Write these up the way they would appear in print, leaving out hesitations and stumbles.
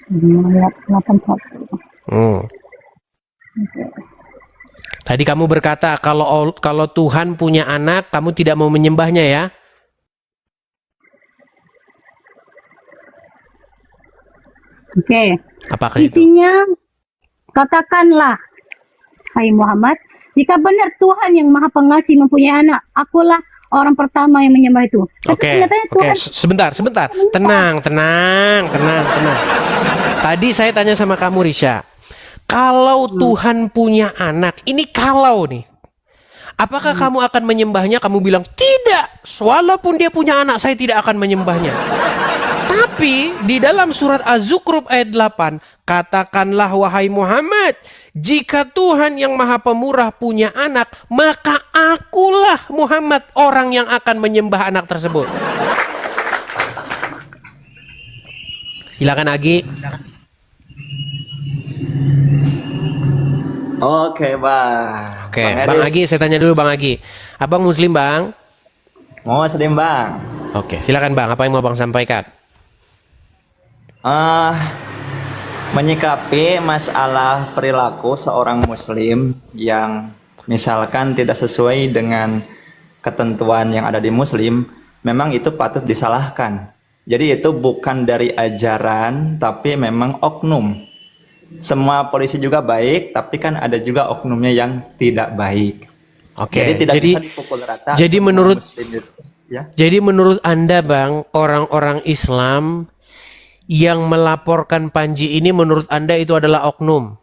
81. Hmm. Oke. Tadi kamu berkata kalau Tuhan punya anak, kamu tidak mau menyembahnya ya? Oke. Apakah itu? Isinya, katakanlah, hai Muhammad, jika benar Tuhan yang Maha Pengasih mempunyai anak, akulah orang pertama yang menyembah itu. Tapi Oke, kenyataannya oke. Tuhan Sebentar. Tenang. Tadi saya tanya sama kamu, Risha. Kalau Tuhan punya anak, ini kalau nih. Apakah kamu akan menyembahnya? Kamu bilang, tidak. Walaupun dia punya anak, saya tidak akan menyembahnya. Tapi di dalam surat Az-Zukhruf ayat 8, katakanlah wahai Muhammad, jika Tuhan yang Maha Pemurah punya anak, maka akulah Muhammad orang yang akan menyembah anak tersebut. Silakan Agi. Oke, Bang. Oke, Bang Agi, saya tanya dulu Bang Agi. Abang Muslim, Bang? Muslim, Bang. Oke, silakan Bang. Apa yang mau Bang sampaikan? Menyikapi masalah perilaku seorang Muslim yang misalkan tidak sesuai dengan ketentuan yang ada di Muslim, memang itu patut disalahkan. Jadi itu bukan dari ajaran, tapi memang oknum. Semua polisi juga baik, tapi kan ada juga oknumnya yang tidak baik. Oke, Jadi tidak bisa dipukul rata. Jadi semua menurut Muslim itu, ya. Jadi menurut Anda, Bang, orang-orang Islam yang melaporkan Panji ini menurut Anda itu adalah oknum?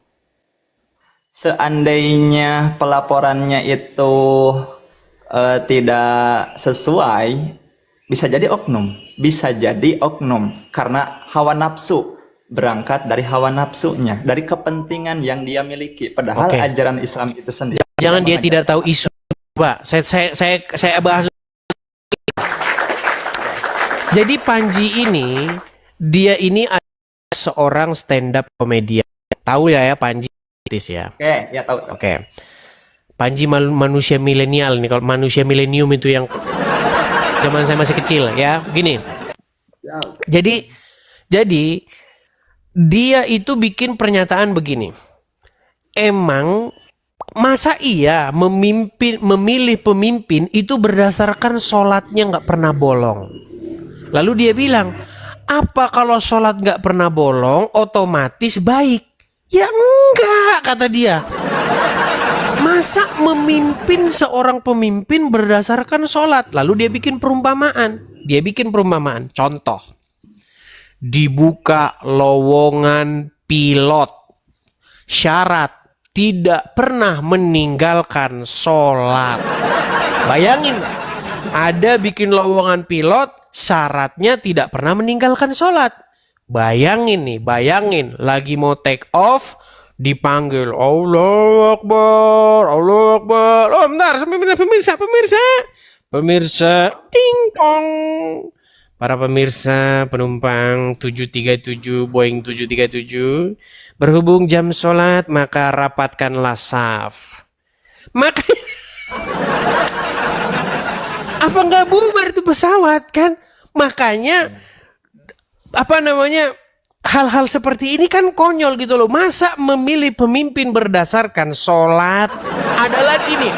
Seandainya pelaporannya itu tidak sesuai, bisa jadi oknum. Bisa jadi oknum karena hawa nafsu. Berangkat dari hawa nafsunya, dari kepentingan yang dia miliki. Padahal Oke. ajaran Islam itu sendiri. Jangan dia tidak tahu isu, Pak. Saya bahas. Jadi Panji ini, dia ini adalah seorang stand up komedian. Tahu ya Panji ya. Oke, ya tahu. Oke. Panji manusia milenial nih. Kalau manusia milenium itu yang zaman saya masih kecil ya. Gini. Jadi dia itu bikin pernyataan begini. Emang masa iya memilih pemimpin itu berdasarkan sholatnya nggak pernah bolong? Lalu dia bilang, apa kalau sholat nggak pernah bolong otomatis baik? Ya enggak, kata dia. Masa memimpin seorang pemimpin berdasarkan sholat? Lalu dia bikin perumpamaan. Contoh. Dibuka lowongan pilot. Syarat tidak pernah meninggalkan sholat. Bayangin, ada bikin lowongan pilot, syaratnya tidak pernah meninggalkan sholat. Bayangin lagi mau take off, dipanggil Allahu Akbar. Oh bentar, pemirsa, ding dong. Para pemirsa, penumpang 737 Boeing 737, berhubung jam sholat maka rapatkanlah saf. Maka apa nggak bubar itu pesawat kan? Makanya hal-hal seperti ini kan konyol gitu loh. Masa memilih pemimpin berdasarkan sholat? Ada lagi nih.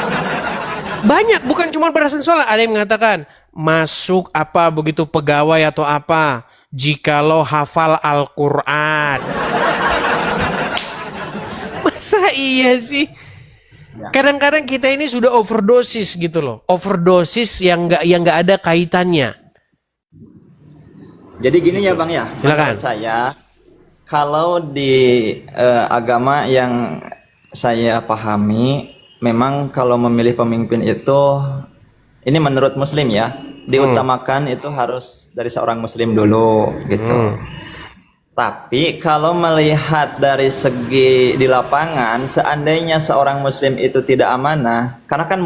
Banyak, bukan cuma berdasarkan sholat. Ada yang mengatakan masuk apa begitu pegawai atau apa jikalau hafal Al-Quran. Masa iya sih? Kadang-kadang kita ini sudah overdosis gitu loh. Overdosis yang nggak ada kaitannya. Jadi gini ya Bang ya. Silakan. Menurut saya, kalau di agama yang saya pahami, memang kalau memilih pemimpin itu, ini menurut Muslim ya, diutamakan itu harus dari seorang Muslim dulu gitu. Tapi kalau melihat dari segi di lapangan, seandainya seorang Muslim itu tidak amanah, karena kan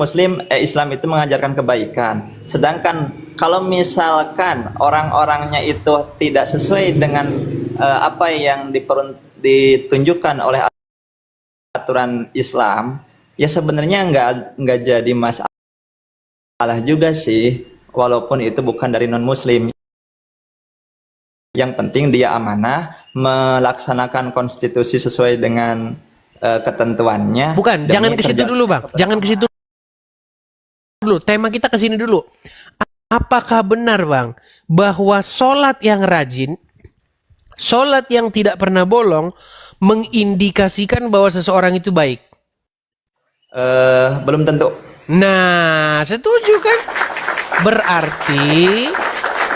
Islam itu mengajarkan kebaikan. Sedangkan kalau misalkan orang-orangnya itu tidak sesuai dengan apa yang ditunjukkan oleh aturan Islam, ya sebenarnya nggak jadi masalah juga sih, walaupun itu bukan dari non Muslim. Yang penting dia amanah, melaksanakan konstitusi sesuai dengan ketentuannya. Bukan, demi jangan ke situ terjaga dulu, Bang. Jangan ke situ dulu. Tema kita ke sini dulu. Apakah benar, Bang, bahwa sholat yang rajin, sholat yang tidak pernah bolong, mengindikasikan bahwa seseorang itu baik? Belum tentu. Nah, setuju kan? Berarti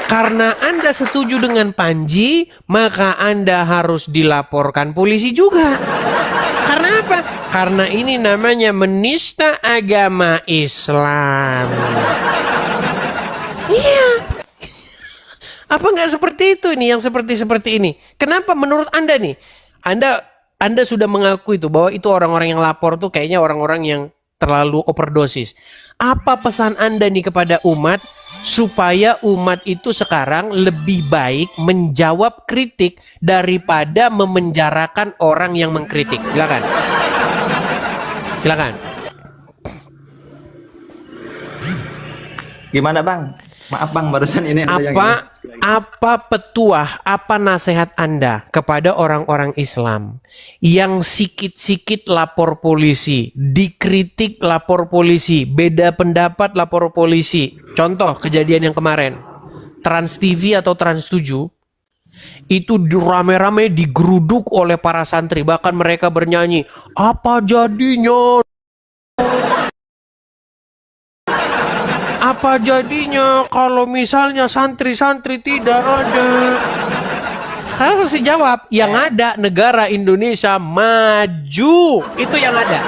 karena Anda setuju dengan Panji, maka Anda harus dilaporkan polisi juga. Karena apa? Karena ini namanya menista agama Islam. Iya. Apa nggak seperti itu nih, yang seperti ini? Kenapa menurut Anda nih? Anda sudah mengaku itu bahwa itu orang-orang yang lapor tuh kayaknya orang-orang yang terlalu overdosis. Apa pesan Anda nih kepada umat supaya umat itu sekarang lebih baik menjawab kritik daripada memenjarakan orang yang mengkritik? Silakan. Silakan. Gimana Bang? Maaf Bang, barusan ini ada yang Apa petuah, apa nasihat Anda kepada orang-orang Islam yang sikit-sikit lapor polisi, dikritik lapor polisi, beda pendapat lapor polisi? Contoh kejadian yang kemarin, Trans TV atau Trans 7 itu rame-rame digeruduk oleh para santri, bahkan mereka bernyanyi, apa jadinya? Apa jadinya kalau misalnya santri-santri tidak ada? Harus dijawab, yang ada negara Indonesia maju. Itu yang ada.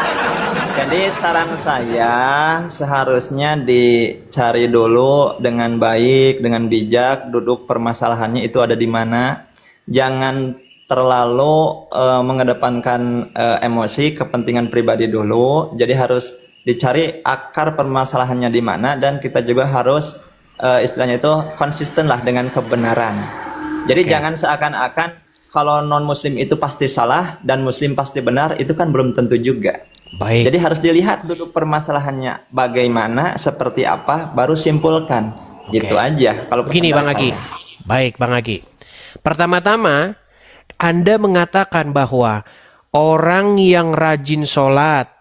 Jadi saran saya seharusnya dicari dulu dengan baik, dengan bijak, duduk permasalahannya itu ada di mana. Jangan terlalu mengedepankan emosi, kepentingan pribadi dulu. Jadi harus dicari akar permasalahannya di mana, dan kita juga harus istilahnya itu konsisten lah dengan kebenaran. Jadi jangan seakan-akan kalau non muslim itu pasti salah dan muslim pasti benar, itu kan belum tentu juga. Baik. Jadi harus dilihat dulu permasalahannya bagaimana, seperti apa, baru simpulkan. Gitu aja. Kalau begini Bang Agi. Baik Bang Agi. Pertama-tama Anda mengatakan bahwa orang yang rajin sholat,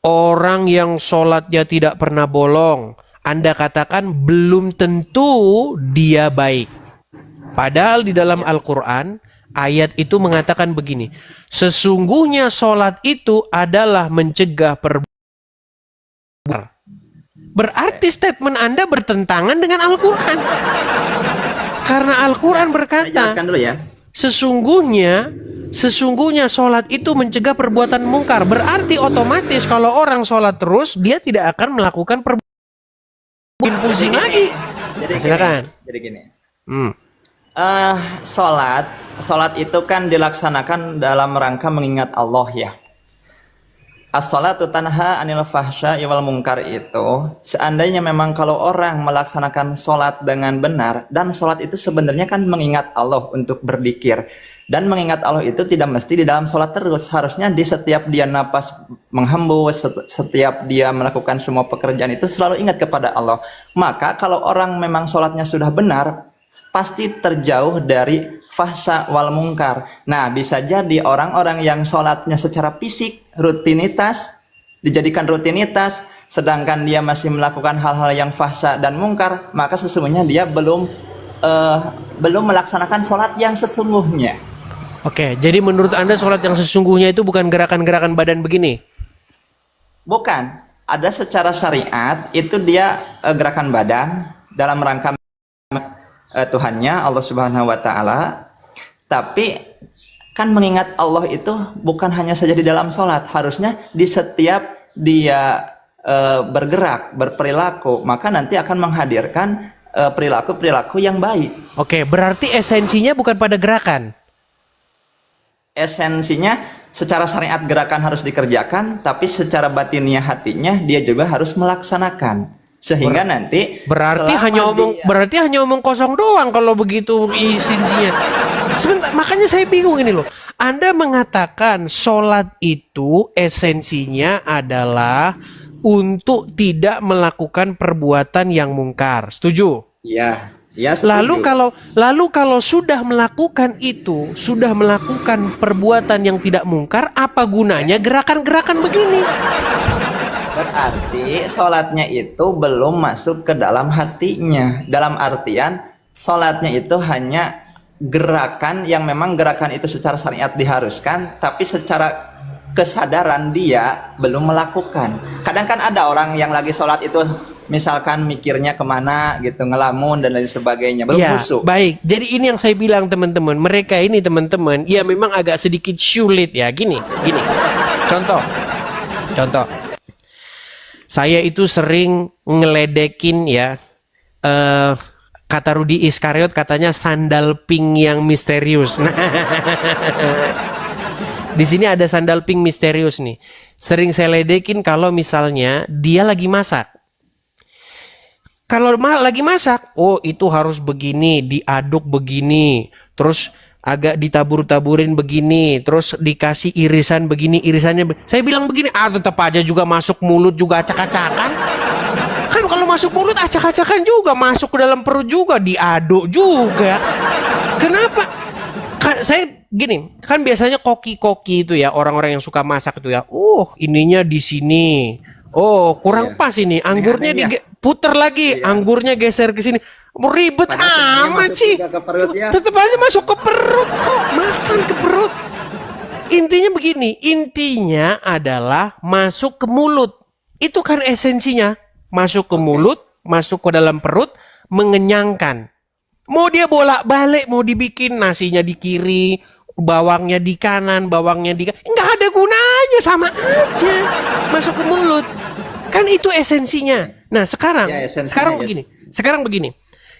orang yang sholatnya tidak pernah bolong, Anda katakan belum tentu dia baik. Padahal di dalam Al-Quran, ayat itu mengatakan begini, sesungguhnya sholat itu adalah mencegah perbuatan. Berarti statement Anda bertentangan dengan Al-Quran. Karena Al-Quran berkata, jelaskan dulu ya. Sesungguhnya sholat itu mencegah perbuatan mungkar. Berarti otomatis kalau orang sholat terus, dia tidak akan melakukan perbuatan pusing lagi. Jadi silakan. Jadi gini. Sholat itu kan dilaksanakan dalam rangka mengingat Allah ya. As-sholatu tanha anil fahsya'i wal munkar itu, seandainya memang kalau orang melaksanakan sholat dengan benar, dan sholat itu sebenarnya kan mengingat Allah untuk berzikir, dan mengingat Allah itu tidak mesti di dalam sholat terus, harusnya di setiap dia napas menghembus, setiap dia melakukan semua pekerjaan itu selalu ingat kepada Allah. Maka kalau orang memang sholatnya sudah benar, pasti terjauh dari fahsya wal munkar. Nah, bisa jadi orang-orang yang sholatnya secara fisik, rutinitas, dijadikan rutinitas, sedangkan dia masih melakukan hal-hal yang fahsya dan munkar, maka sesungguhnya dia belum melaksanakan sholat yang sesungguhnya. Oke, jadi menurut Anda sholat yang sesungguhnya itu bukan gerakan-gerakan badan begini? Bukan. Ada secara syariat, itu dia gerakan badan dalam rangka Tuhannya Allah Subhanahu wa taala. Tapi kan mengingat Allah itu bukan hanya saja di dalam sholat, harusnya di setiap dia bergerak, berperilaku, maka nanti akan menghadirkan perilaku-perilaku yang baik. Oke, berarti esensinya bukan pada gerakan. Esensinya secara syariat gerakan harus dikerjakan, tapi secara batinnya hatinya dia juga harus melaksanakan. Sehingga nanti berarti hanya omong kosong doang kalau begitu isinya. Sebentar, makanya saya bingung ini loh. Anda mengatakan sholat itu esensinya adalah untuk tidak melakukan perbuatan yang mungkar. Setuju? Iya. Ya, setuju. Lalu kalau sudah melakukan itu, sudah melakukan perbuatan yang tidak mungkar, apa gunanya gerakan-gerakan begini? Berarti sholatnya itu belum masuk ke dalam hatinya. Dalam artian sholatnya itu hanya gerakan yang memang gerakan itu secara syariat diharuskan, tapi secara kesadaran dia belum melakukan. Kadang kan ada orang yang lagi sholat itu misalkan mikirnya kemana gitu, ngelamun dan lain sebagainya, belum Ya, khusyuk. baik. Jadi ini yang saya bilang teman-teman, mereka ini teman-teman, ya memang agak sedikit sulit ya. Gini. Contoh. Saya itu sering ngeledekin ya, kata Rudi Iskariot katanya sandal pink yang misterius. Nah, di sini ada sandal pink misterius nih. Sering saya ledekin kalau misalnya dia lagi masak. Kalau lagi masak, oh itu harus begini, diaduk begini, terus agak ditabur-taburin begini, terus dikasih irisan begini, saya bilang begini, tetap aja juga masuk mulut juga acak-acakan. Kan kalau masuk mulut acak-acakan juga, masuk ke dalam perut juga, diaduk juga. Kenapa? Kan saya gini, kan biasanya koki-koki itu ya, orang-orang yang suka masak itu ya, ininya di sini. Oh, kurang pas ini. Anggurnya diputer lagi, anggurnya geser ke sini. Ribet amat sih. Tetap aja masuk ke perut kok, makan ke perut. Intinya begini, intinya adalah masuk ke mulut. Itu kan esensinya. Masuk ke mulut, masuk ke dalam perut, mengenyangkan. Mau dia bolak-balik, mau dibikin nasinya di kiri, bawangnya di kanan, nggak ada gunanya, sama aja masuk ke mulut. Kan itu esensinya. Nah sekarang, Ya, esensinya, sekarang begini.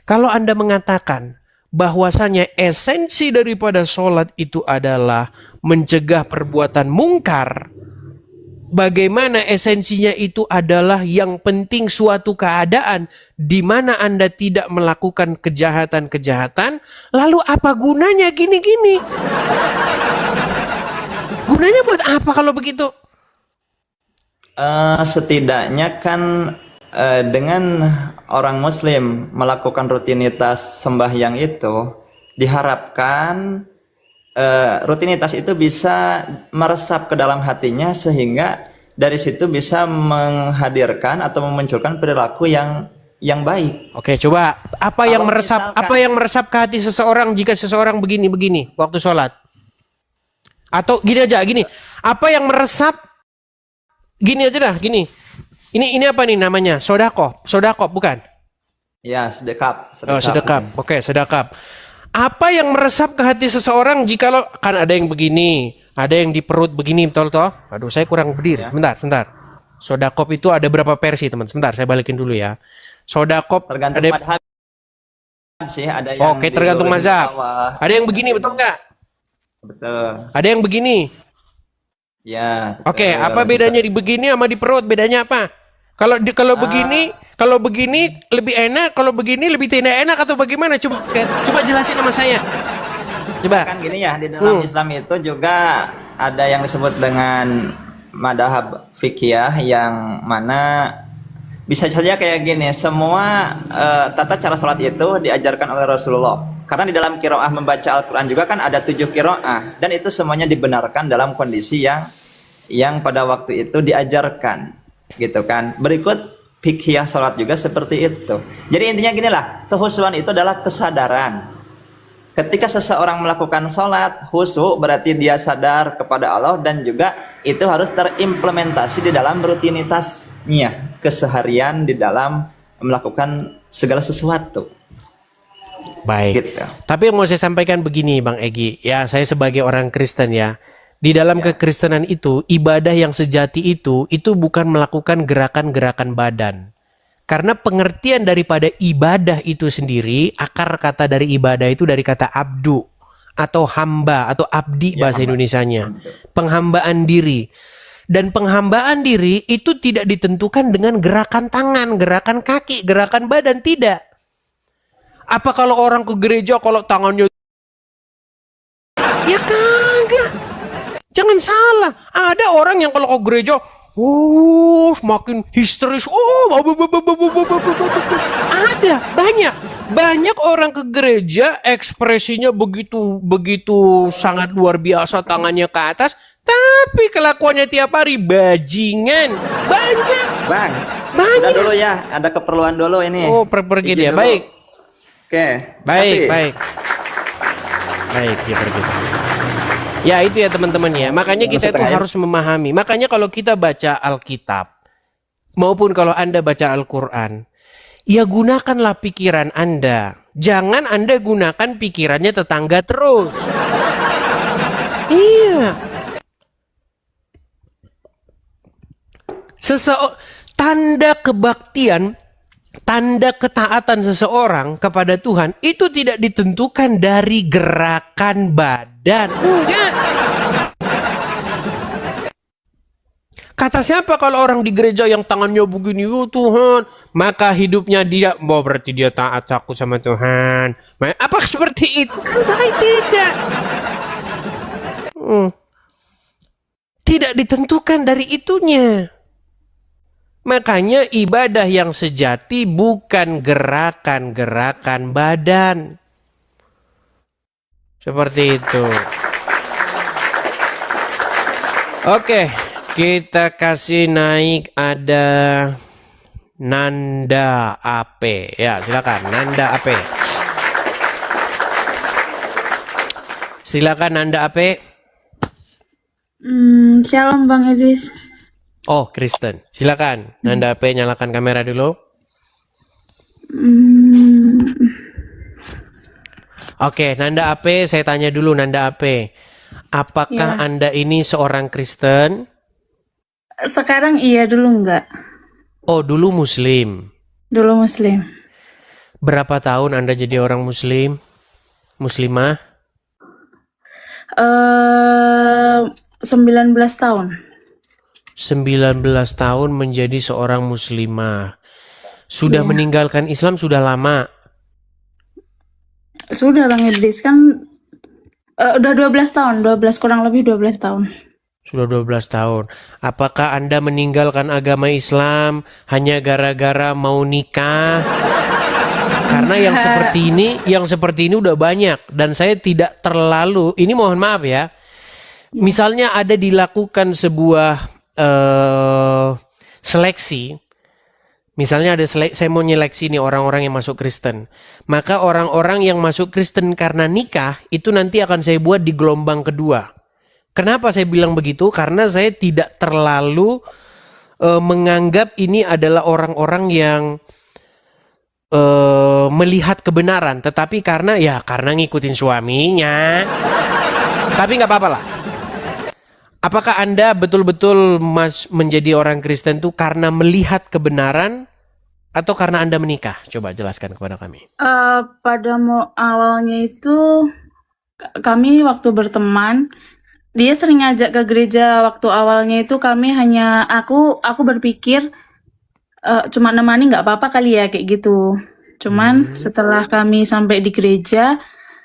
Kalau Anda mengatakan bahwasanya esensi daripada sholat itu adalah mencegah perbuatan mungkar, bagaimana esensinya itu adalah yang penting suatu keadaan di mana Anda tidak melakukan kejahatan-kejahatan, lalu apa gunanya gini-gini? Gunanya buat apa kalau begitu? Setidaknya kan dengan orang muslim melakukan rutinitas sembahyang itu diharapkan rutinitas itu bisa meresap ke dalam hatinya sehingga dari situ bisa menghadirkan atau memunculkan perilaku yang baik. Oke, coba apa yang Kalau meresap misalkan- apa yang meresap ke hati seseorang jika seseorang begini waktu sholat? Atau gini aja, gini. Apa yang meresap? Gini aja dah, gini. Ini apa nih namanya? Sodako bukan? Ya, sedekap. Oh, sedekap. Oke, sedekap. Apa yang meresap ke hati seseorang jika kan ada yang begini, ada yang di perut begini, betul toh? Aduh, saya kurang berdiri. Sebentar. Sodakop itu ada berapa versi, teman? Sebentar, saya balikin dulu ya. Sodakop Tergantung ada. madhab sih, ada yang Oke, tergantung dilurusin ke mazhab. bawah. Ada yang begini, betul nggak? Betul. Ada yang begini. Ya. Oke, betul. apa bedanya di begini sama di perut? Bedanya apa? Kalau begini lebih enak, kalau begini lebih tidak enak atau bagaimana? Coba jelasin sama saya. Coba. Kan gini ya, di dalam Islam itu juga ada yang disebut dengan madhab fikih yang mana bisa saja kayak gini, semua tata cara sholat itu diajarkan oleh Rasulullah. Karena di dalam qiraah membaca Al-Quran juga kan ada 7 qiraah, dan itu semuanya dibenarkan dalam kondisi yang pada waktu itu diajarkan, gitu kan. Berikut fikih sholat juga seperti itu. Jadi intinya gini lah, kehusuan itu adalah kesadaran. Ketika seseorang melakukan sholat khusyuk, berarti dia sadar kepada Allah, dan juga itu harus terimplementasi di dalam rutinitasnya keseharian di dalam melakukan segala sesuatu. Baik. Gitu. Tapi yang mau saya sampaikan begini, Bang Egi, ya saya sebagai orang Kristen ya, di dalam kekristenan itu ibadah yang sejati itu bukan melakukan gerakan-gerakan badan. Karena pengertian daripada ibadah itu sendiri, akar kata dari ibadah itu dari kata abdu atau hamba atau abdi bahasa Indonesianya. Penghambaan diri. Dan penghambaan diri itu tidak ditentukan dengan gerakan tangan, gerakan kaki, gerakan badan, tidak. Apa kalau orang ke gereja kalau tangannya ya kagak. Jangan salah. Ada orang yang kalau ke gereja semakin histeris. Ada banyak. Banyak orang ke gereja ekspresinya begitu begitu sangat luar biasa, tangannya ke atas, tapi kelakuannya tiap hari bajingan. Banyak. Bang, Banyak. udah dulu ya, ada keperluan dulu ini. Oh, pergi Izin dia. dulu. Baik. Oke, Baik, kasih. baik. Baik, dia pergi. Ya, itu ya teman-teman ya. Makanya kita itu Masuk, harus memahami. Makanya kalau kita baca Alkitab maupun kalau Anda baca Al-Qur'an, ya gunakanlah pikiran Anda. Jangan Anda gunakan pikirannya tetangga terus. Iya. Tanda kebaktian, tanda ketaatan seseorang kepada Tuhan itu tidak ditentukan dari gerakan badan. Enggak. Kata siapa kalau orang di gereja yang tangannya begini, oh Tuhan, maka hidupnya dia, oh berarti dia taat aku sama Tuhan. Apa seperti itu? Enggak, tidak. Tidak ditentukan dari itunya. Makanya ibadah yang sejati bukan gerakan-gerakan badan. Seperti itu. Oke, kita kasih naik ada Nanda AP. Ya, silakan Nanda AP. Silakan Nanda AP. Shalom Bang Edis. Oh, Kristen. Silakan Nanda AP, nyalakan kamera dulu. Oke, Nanda AP, saya tanya dulu Nanda AP. Apakah Ya. Anda ini seorang Kristen? Sekarang iya, dulu enggak. Oh, dulu Muslim. Dulu Muslim. Berapa tahun Anda jadi orang Muslim? Muslimah? 19 tahun. 19 tahun menjadi seorang muslimah. Sudah Iya. meninggalkan Islam sudah lama. Sudah Bang Edis kan udah 12 tahun, 12 kurang lebih 12 tahun. Sudah 12 tahun. Apakah Anda meninggalkan agama Islam hanya gara-gara mau nikah? Karena yang seperti ini udah banyak dan saya tidak terlalu, ini mohon maaf ya. Misalnya ada dilakukan sebuah seleksi. Misalnya ada saya mau nyeleksi nih orang-orang yang masuk Kristen. Maka orang-orang yang masuk Kristen karena nikah itu nanti akan saya buat di gelombang kedua. Kenapa saya bilang begitu? Karena saya tidak terlalu menganggap ini adalah orang-orang yang melihat kebenaran, tetapi karena ngikutin suaminya. Tapi nggak apa-apa lah. Apakah Anda betul-betul menjadi orang Kristen itu karena melihat kebenaran atau karena Anda menikah? Coba jelaskan kepada kami. Pada awalnya itu kami waktu berteman, dia sering ngajak ke gereja. Waktu awalnya itu kami hanya aku berpikir cuma nemani nggak apa-apa kali ya kayak gitu. Cuman setelah kami sampai di gereja,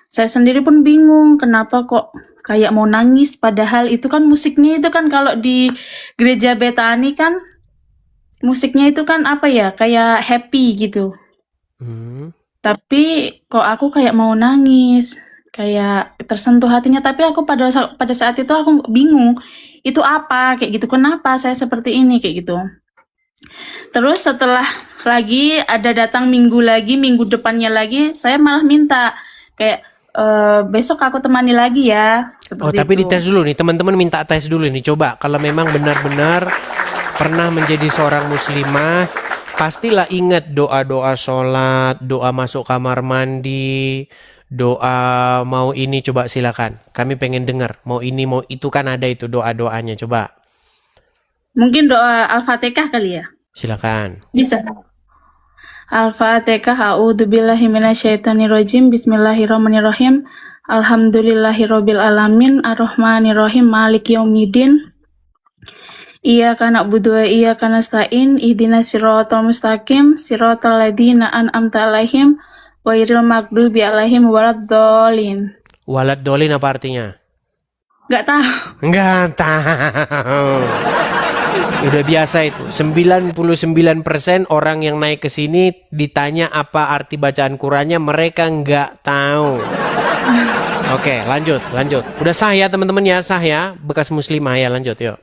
saya sendiri pun bingung kenapa kok kayak mau nangis, padahal itu kan musiknya itu kan kalau di gereja Betani kan musiknya itu kan apa ya, kayak happy gitu. Tapi kok aku kayak mau nangis, kayak tersentuh hatinya, tapi aku pada saat itu aku bingung itu apa kayak gitu, kenapa saya seperti ini kayak gitu. Terus setelah lagi ada datang minggu depannya lagi, saya malah minta kayak besok aku temani lagi ya. Oh, tapi dites dulu nih, teman-teman minta tes dulu nih. Coba kalau memang benar-benar pernah menjadi seorang muslimah, pastilah ingat doa-doa sholat, doa masuk kamar mandi, doa mau ini, coba silakan. Kami pengen dengar. Mau ini, mau itu, kan ada itu doa-doanya, coba. Mungkin doa Al-Fatihah kali ya? Silakan. Bisa. Al-Fatihah. A'udzubillahi minasyaitonirrajim. Bismillahirrahmanirrahim. Alhamdulillahirabbil alamin. Arrahmanirrahim. Maliki yaumiddin. Iyyaka na'budu wa iyyaka nasta'in. Ihdinas siratal mustaqim. Siratal ladzina an'amta 'alaihim ghairil maghdubi 'alaihim waladdallin. Waladdallin apa artinya? Enggak tahu. Enggak tahu. Udah biasa itu. 99% orang yang naik ke sini ditanya apa arti bacaan Qurannya, mereka nggak tahu. Oke, lanjut. Udah sah ya teman-teman ya, sah ya. Bekas muslimah ya, lanjut yuk.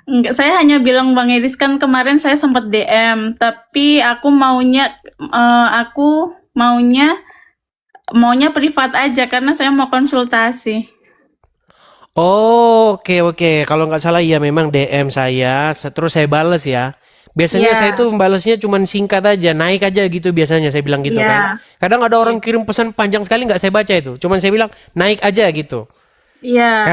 Enggak, saya hanya bilang Bang Edis, kan kemarin saya sempat DM, tapi aku maunya privat aja karena saya mau konsultasi. Oh, oke. Kalau nggak salah ya memang DM saya, terus saya bales ya. Biasanya Iya. saya tuh balasnya cuman singkat aja, naik aja gitu biasanya saya bilang gitu kan. Iya. Kadang ada orang kirim pesan panjang sekali nggak saya baca itu, cuman saya bilang naik aja gitu. Iya.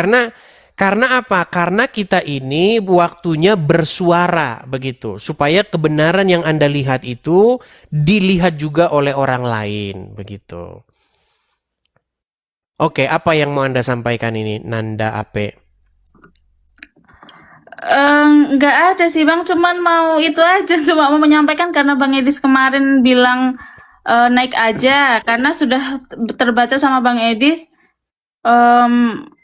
Karena apa? Karena kita ini waktunya bersuara begitu, supaya kebenaran yang Anda lihat itu dilihat juga oleh orang lain begitu. Oke, apa yang mau Anda sampaikan ini, Nanda Ape? Nggak ada sih Bang, cuman mau itu aja, cuma mau menyampaikan karena Bang Edis kemarin bilang naik aja, karena sudah terbaca sama Bang Edis.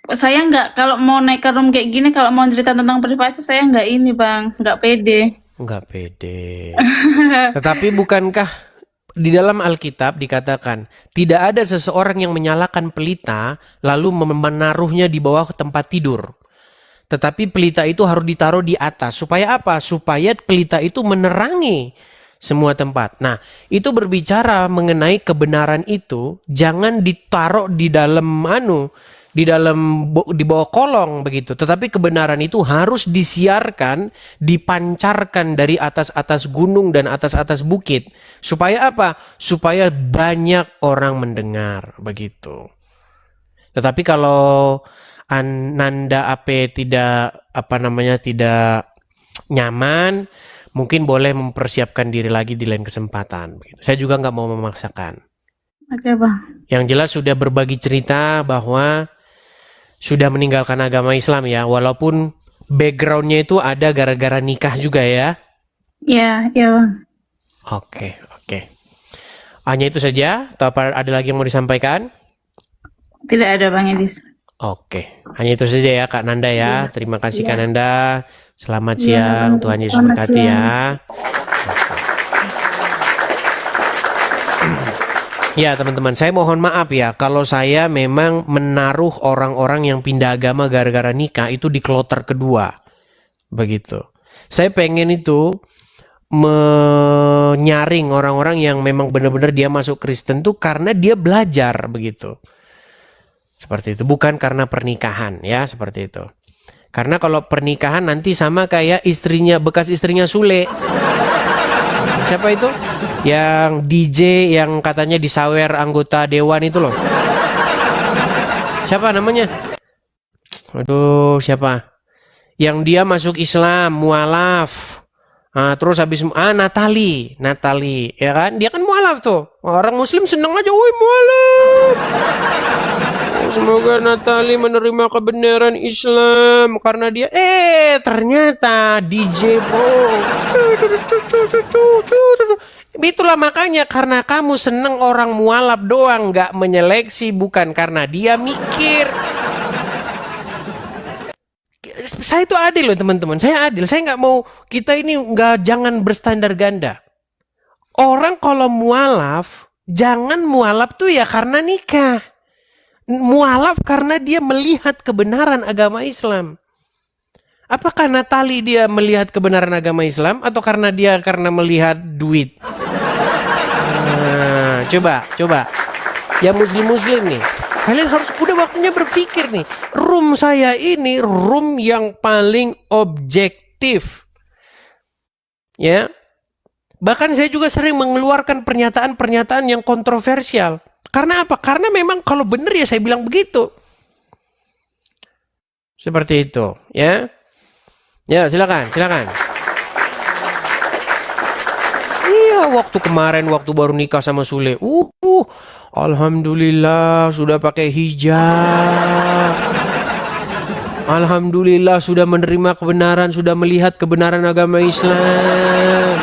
Saya nggak, kalau mau naik ke room kayak gini, kalau mau cerita tentang privasi, saya nggak ini Bang, nggak pede. Nggak pede. Tetapi bukankah di dalam Alkitab dikatakan tidak ada seseorang yang menyalakan pelita lalu menaruhnya di bawah tempat tidur. Tetapi pelita itu harus ditaruh di atas. Supaya apa? Supaya pelita itu menerangi semua tempat. Nah, itu berbicara mengenai kebenaran itu jangan ditaruh di dalam di bawah kolong begitu. Tetapi kebenaran itu harus disiarkan, dipancarkan dari atas-atas gunung dan atas-atas bukit. Supaya apa? Supaya banyak orang mendengar begitu. Tetapi kalau Nanda Ape tidak tidak nyaman, mungkin boleh mempersiapkan diri lagi di lain kesempatan. Begitu. Saya juga nggak mau memaksakan. Oke Bang. Yang jelas sudah berbagi cerita bahwa sudah meninggalkan agama Islam ya, walaupun backgroundnya itu ada gara-gara nikah juga ya. Iya Bang. Oke. Hanya itu saja, atau ada lagi yang mau disampaikan? Tidak ada Bang Edis. Oke, hanya itu saja ya Kak Nanda ya. Terima kasih Kak Nanda. Selamat siang, Tuhan Yesus selamat berkati siang. ya. Ya teman-teman, saya mohon maaf ya kalau saya memang menaruh orang-orang yang pindah agama gara-gara nikah itu di kloter kedua. Begitu. Saya pengen itu menyaring orang-orang yang memang benar-benar dia masuk Kristen tuh karena dia belajar begitu. Seperti itu, bukan karena pernikahan ya, seperti itu. Karena kalau pernikahan nanti sama kayak bekas istrinya Sule. Siapa itu? Yang DJ yang katanya disawer anggota dewan itu loh. Siapa namanya? Aduh, siapa? Yang dia masuk Islam, mualaf. Terus habis Natali, ya kan? Dia kan mualaf tuh. Orang Muslim seneng aja, woi mualaf. Semoga Natali menerima kebenaran Islam karena dia ternyata DJ bro. Itulah makanya karena kamu seneng orang mualaf doang, nggak menyeleksi, bukan karena dia mikir. Saya itu adil loh teman-teman, saya adil. Saya nggak mau kita ini jangan berstandar ganda. Orang kalau mualaf, jangan mualaf tuh ya karena nikah. Mualaf karena dia melihat kebenaran agama Islam. Apakah Natali dia melihat kebenaran agama Islam atau karena melihat duit? Coba. Ya muslim nih. Kalian harus udah waktunya berpikir nih. Room saya ini room yang paling objektif. Ya. Bahkan saya juga sering mengeluarkan pernyataan-pernyataan yang kontroversial. Karena apa? Karena memang kalau benar ya saya bilang begitu. Seperti itu, ya. Ya, silakan. Iya, waktu baru nikah sama Sule. Alhamdulillah sudah pakai hijab. Alhamdulillah sudah menerima kebenaran, sudah melihat kebenaran agama Islam.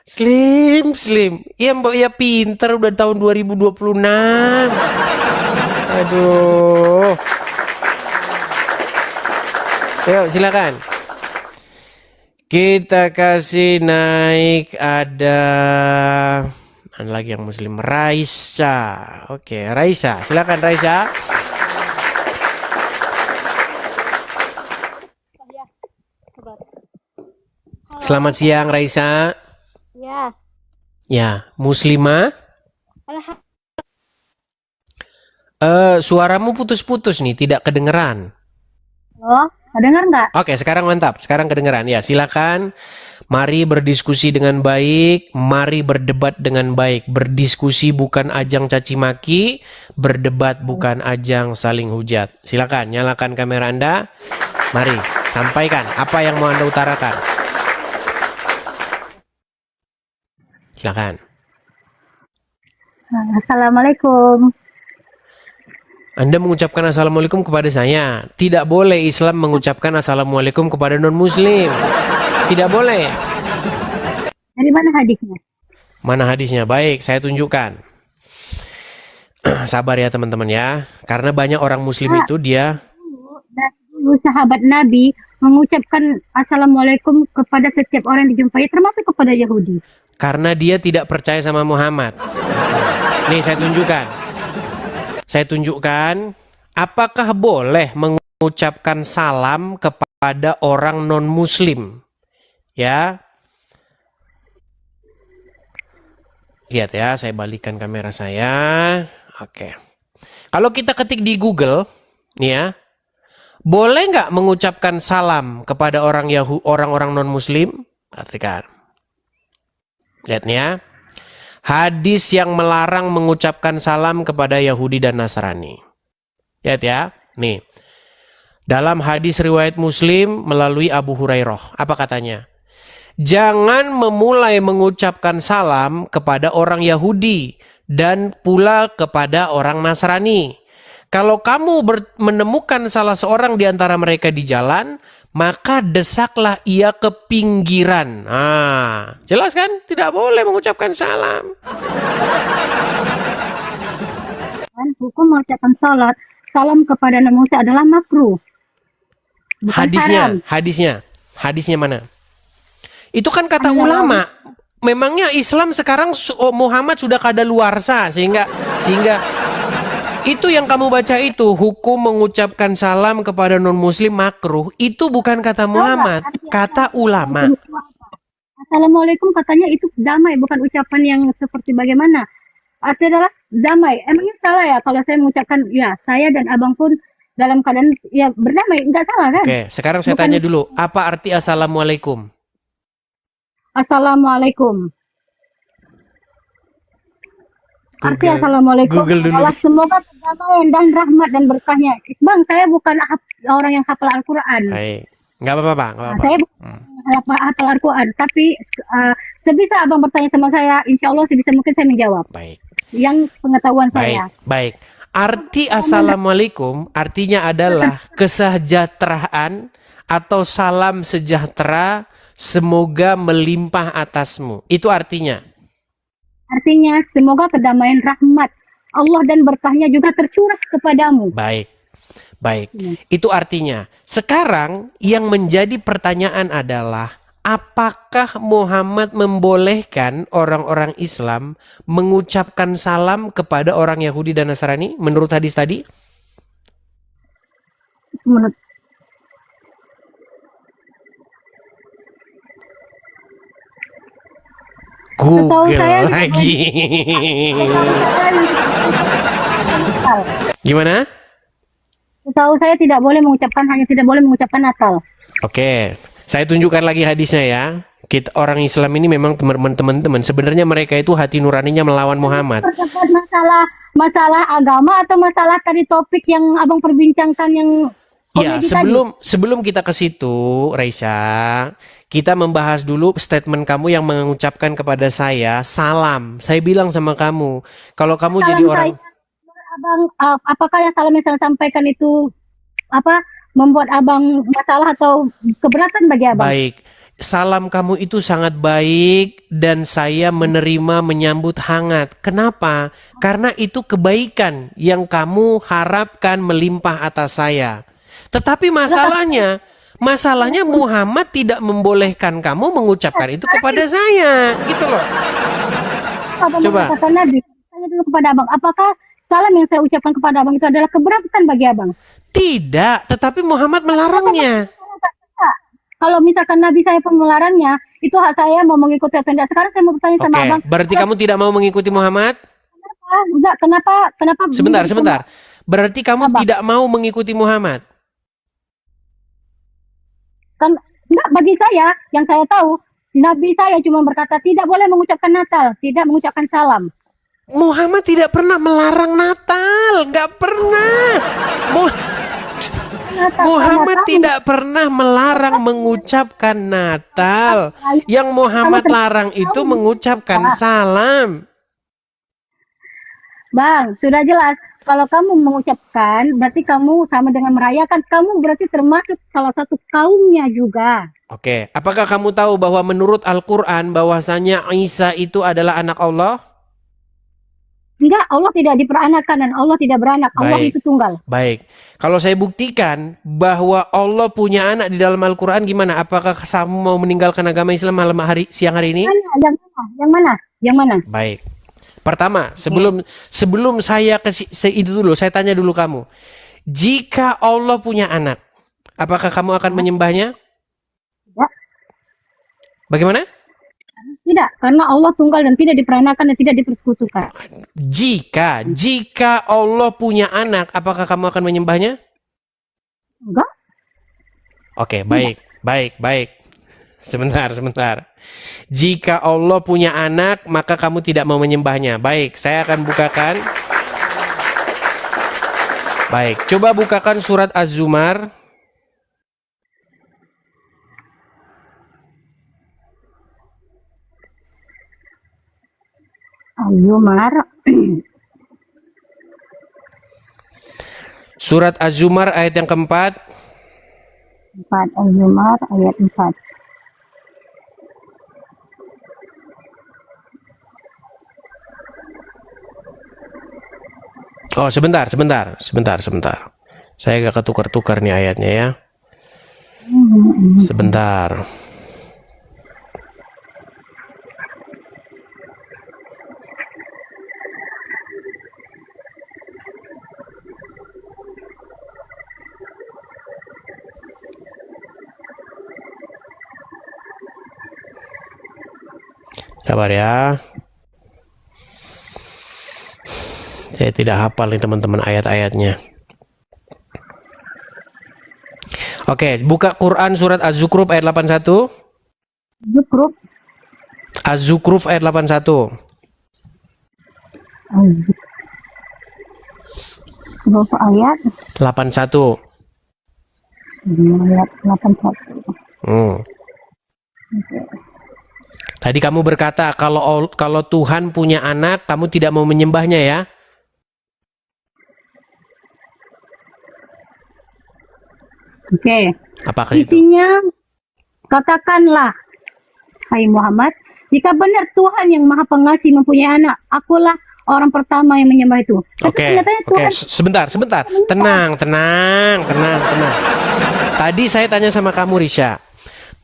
Slim. Ya mbak ya pinter udah tahun 2026. Aduh. Ayo silakan. Kita kasih naik ada lagi yang muslim, Raisa. Oke, Raisa. Silakan Raisa. Selamat siang Raisa. Ya. Ya, muslimah. Suaramu putus-putus nih, tidak kedengeran. Halo, dengar nggak? Oke, sekarang mantap. Sekarang kedengeran. Ya, silakan. Mari berdiskusi dengan baik, mari berdebat dengan baik. Berdiskusi bukan ajang caci maki, berdebat bukan ajang saling hujat. Silakan, nyalakan kamera Anda. Mari, sampaikan apa yang mau Anda utarakan. Silakan. Assalamualaikum. Anda mengucapkan assalamualaikum kepada saya. Tidak boleh Islam mengucapkan assalamualaikum kepada non-muslim. Tidak boleh. Dari mana hadisnya? Mana hadisnya? Baik, saya tunjukkan. Sabar ya teman-teman ya. Karena banyak orang muslim itu dia... Dari dulu sahabat Nabi mengucapkan assalamualaikum kepada setiap orang yang dijumpai, termasuk kepada Yahudi. Karena dia tidak percaya sama Muhammad. Nih saya tunjukkan. Saya tunjukkan. Apakah boleh mengucapkan salam kepada orang non-muslim? Ya. Lihat ya, saya balikkan kamera saya. Oke. Kalau kita ketik di Google, nih ya, boleh nggak mengucapkan salam kepada orang-orang non-muslim? Perhatikan. Lihat nih ya. Hadis yang melarang mengucapkan salam kepada Yahudi dan Nasrani. Lihat ya. Nih. Dalam hadis riwayat Muslim melalui Abu Hurairah. Apa katanya? Jangan memulai mengucapkan salam kepada orang Yahudi dan pula kepada orang Nasrani. Kalau kamu menemukan salah seorang di antara mereka di jalan, maka desaklah ia ke pinggiran. Nah, jelas kan? Tidak boleh mengucapkan salam. Hukum mengucapkan salam kepada non-muslim adalah makruh. Bukan haram. Hadisnya mana? Itu kan kata ulama. Memangnya Islam sekarang Muhammad sudah kadaluarsa sehingga itu yang kamu baca itu hukum mengucapkan salam kepada non-muslim makruh. Itu bukan kata Muhammad, kata ulama. Assalamualaikum katanya itu damai, bukan ucapan yang seperti bagaimana. Artinya adalah damai. Emangnya salah ya kalau saya mengucapkan ya saya dan abang pun dalam keadaan ya berdamai, enggak salah kan? Oke, sekarang saya tanya dulu, apa arti assalamualaikum? Assalamualaikum. Arti assalamualaikum Google dulu. adalah semoga kedamaian dan rahmat dan berkahnya. Bang, saya bukan orang yang hafal Al-Quran. Baik, nggak apa-apa, nggak apa-apa. Saya bukan hafal Al-Quran, tapi sebisa abang bertanya sama saya, insya Allah sebisa mungkin saya menjawab. Baik. Yang pengetahuan saya. Baik. Arti assalamualaikum artinya adalah kesejahteraan atau salam sejahtera semoga melimpah atasmu. Itu artinya. Artinya semoga kedamaian rahmat Allah dan berkahnya juga tercurah kepadamu. Baik. Itu artinya. Sekarang yang menjadi pertanyaan adalah apakah Muhammad membolehkan orang-orang Islam mengucapkan salam kepada orang Yahudi dan Nasrani menurut hadis tadi? Menurut Google saya lagi. Gimana? Setahu saya hanya tidak boleh mengucapkan Natal. Oke, saya tunjukkan lagi hadisnya ya. Kita orang Islam ini memang teman-teman sebenarnya mereka itu hati nuraninya melawan Muhammad. Masalah agama atau masalah tadi topik yang abang perbincangkan yang ya, sebelum kita ke situ, Raisa, kita membahas dulu statement kamu yang mengucapkan kepada saya salam. Saya bilang sama kamu, kalau kamu salam jadi orang abang, apakah yang salam yang saya sampaikan itu membuat abang masalah atau keberatan bagi abang? Baik. Salam kamu itu sangat baik dan saya menerima menyambut hangat. Kenapa? Karena itu kebaikan yang kamu harapkan melimpah atas saya. Tetapi masalahnya Masalahnya Muhammad tidak membolehkan kamu mengucapkan itu kepada saya, gitu loh. Apa Coba. kata Nabi? Tanya dulu kepada abang, apakah salam yang saya ucapkan kepada abang itu adalah keberatan bagi abang? Tidak, tetapi Muhammad melarangnya. Kalau misalkan Nabi saya pun melarangnya, itu hak saya mau mengikuti atau tidak. Sekarang saya mau bertanya sama Oke, abang. berarti kamu tidak mau mengikuti Muhammad? Enggak, kenapa? Sebentar. Berarti kamu Apa? tidak mau mengikuti Muhammad? Kan enggak, bagi saya yang saya tahu, Nabi saya cuma berkata tidak boleh mengucapkan Natal, tidak mengucapkan salam. Muhammad tidak pernah melarang Natal, nggak pernah. Muhammad tidak pernah melarang mengucapkan Natal. Yang Muhammad larang itu mengucapkan salam. Bang, sudah jelas. Kalau kamu mengucapkan, berarti kamu sama dengan merayakan. Kamu berarti termasuk salah satu kaumnya juga. Oke, apakah kamu tahu bahwa menurut Al-Quran bahwasanya Isa itu adalah anak Allah? Enggak, Allah tidak diperanakan dan Allah tidak beranak. Allah Baik. itu tunggal. Baik, kalau saya buktikan bahwa Allah punya anak di dalam Al-Quran, gimana? Apakah kamu mau meninggalkan agama Islam siang hari ini? Yang mana? Baik. Pertama, sebelum saya itu dulu, saya tanya dulu kamu. Jika Allah punya anak, apakah kamu akan menyembahnya? Tidak. Bagaimana? Tidak, karena Allah tunggal dan tidak diperanakan dan tidak dipersekutukan. Jika Allah punya anak, apakah kamu akan menyembahnya? Enggak. Oke, baik. Sebentar. Jika Allah punya anak, maka kamu tidak mau menyembahnya. Baik, saya akan bukakan. Baik, coba bukakan surat Az-Zumar. Az-Zumar. Surat Az-Zumar ayat yang keempat. 4. Az-Zumar ayat 4. Oh, sebentar. Saya agak ketukar-tukar nih ayatnya ya. Sebentar. Sabar ya. Saya tidak hafal nih teman-teman ayat-ayatnya. Oke, buka Quran surat Az-Zukhruf ayat 81. Zukruf. Az-Zukhruf ayat 81. Zukruf ayat 81. ayat 81. Tadi kamu berkata kalau Tuhan punya anak, kamu tidak mau menyembahnya ya? Oke. Apakah itu? Isinya, katakanlah, hai Muhammad, jika benar Tuhan yang Maha Pengasih mempunyai anak, akulah orang pertama yang menyembah itu. Oke. Sebentar. Tenang. Tadi saya tanya sama kamu, Risha.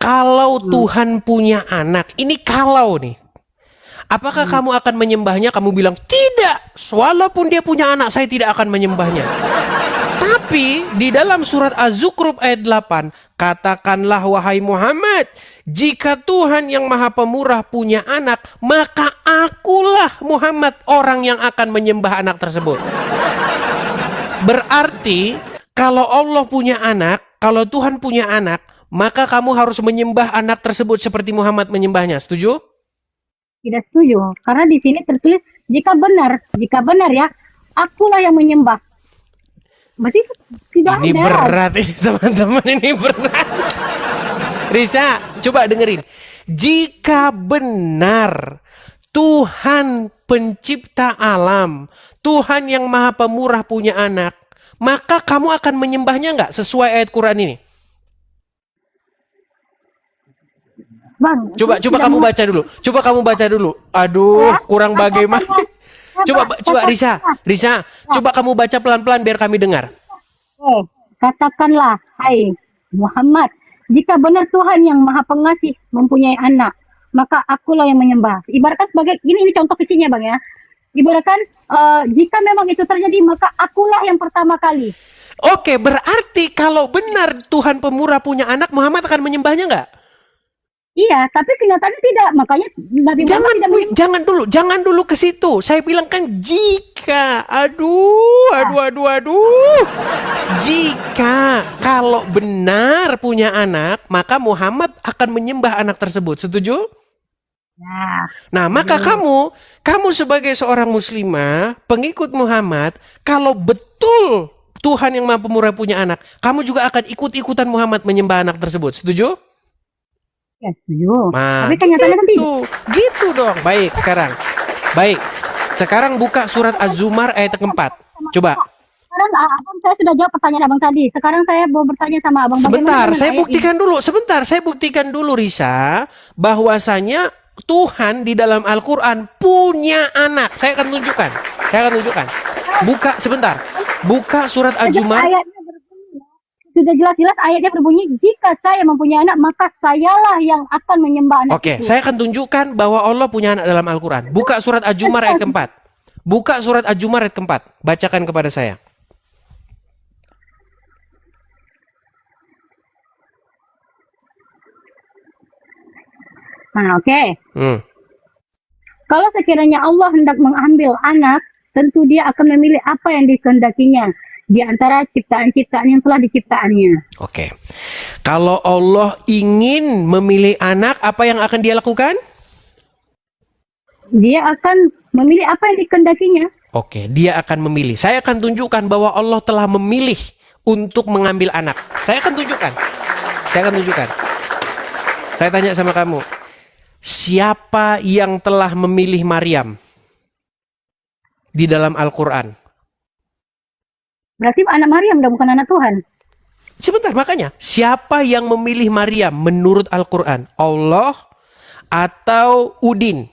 Kalau Tuhan punya anak, ini kalau nih. Apakah kamu akan menyembahnya? Kamu bilang, tidak. Walaupun dia punya anak, saya tidak akan menyembahnya. Tapi di dalam surat Az-Zukhruf ayat 8, katakanlah wahai Muhammad, jika Tuhan yang Maha Pemurah punya anak, maka akulah Muhammad orang yang akan menyembah anak tersebut. Berarti kalau Allah punya anak, kalau Tuhan punya anak, maka kamu harus menyembah anak tersebut seperti Muhammad menyembahnya. Setuju? Tidak setuju, karena di sini tertulis jika benar ya, akulah yang menyembah. Berarti tidak Ini ada. berat ini teman-teman, ini berat. Risa, coba dengerin. Jika benar Tuhan pencipta alam, Tuhan yang Maha Pemurah punya anak, maka kamu akan menyembahnya nggak sesuai ayat Quran ini? Bang, Coba kamu baca dulu. Aduh, kurang bagaimana. Coba Risa, coba kamu baca pelan-pelan biar kami dengar. katakanlah, hai Muhammad, jika benar Tuhan yang Maha Pengasih mempunyai anak, maka akulah yang menyembah. Ibaratkan sebagai ini contoh kecilnya Bang ya. Ibaratkan jika memang itu terjadi, maka akulah yang pertama kali. Oke, berarti kalau benar Tuhan pemurah punya anak, Muhammad akan menyembahnya nggak? Iya, tapi kenyataannya tidak. Makanya Nabi Muhammad tidak menyembah. Jangan dulu ke situ. Saya bilang kan jika, aduh. Jika kalau benar punya anak, maka Muhammad akan menyembah anak tersebut. Setuju? Nah, maka kamu sebagai seorang muslimah, pengikut Muhammad, kalau betul Tuhan yang Maha Pemurah punya anak, kamu juga akan ikut-ikutan Muhammad menyembah anak tersebut. Setuju? Ya, setuju. Nah, Tapi kenyataannya kan tidak. gitu dong. Baik, sekarang buka surat Az-Zumar ayat keempat. Coba. Sekarang abang, saya sudah jawab pertanyaan abang tadi. Sekarang saya mau bertanya sama abang. Sebentar, bagaimana saya ayat ini? buktikan dulu Risa, bahwasanya Tuhan di dalam Al-Quran punya anak. Saya akan tunjukkan. Buka sebentar. Buka surat Az-Zumar. Ayatnya berbunyi, sudah jelas-jelas ayatnya berbunyi, jika saya mempunyai anak, maka sayalah yang akan menyembah anak Oke, itu. saya akan tunjukkan bahwa Allah punya anak dalam Al-Quran. Buka surat Az-Zumar ayat keempat. Bacakan kepada saya. Nah, oke. Kalau sekiranya Allah hendak mengambil anak, tentu dia akan memilih apa yang dikehendakinya di antara ciptaan-ciptaan yang telah diciptaannya. Oke. Kalau Allah ingin memilih anak, apa yang akan dia lakukan? Dia akan memilih apa yang dikehendakinya. Oke, dia akan memilih. Saya akan tunjukkan bahwa Allah telah memilih untuk mengambil anak. Saya akan tunjukkan. Saya tanya sama kamu, siapa yang telah memilih Maryam di dalam Al-Quran? Berarti anak Maryam dan bukan anak Tuhan. Sebentar, makanya siapa yang memilih Maryam menurut Al-Quran? Allah atau Udin?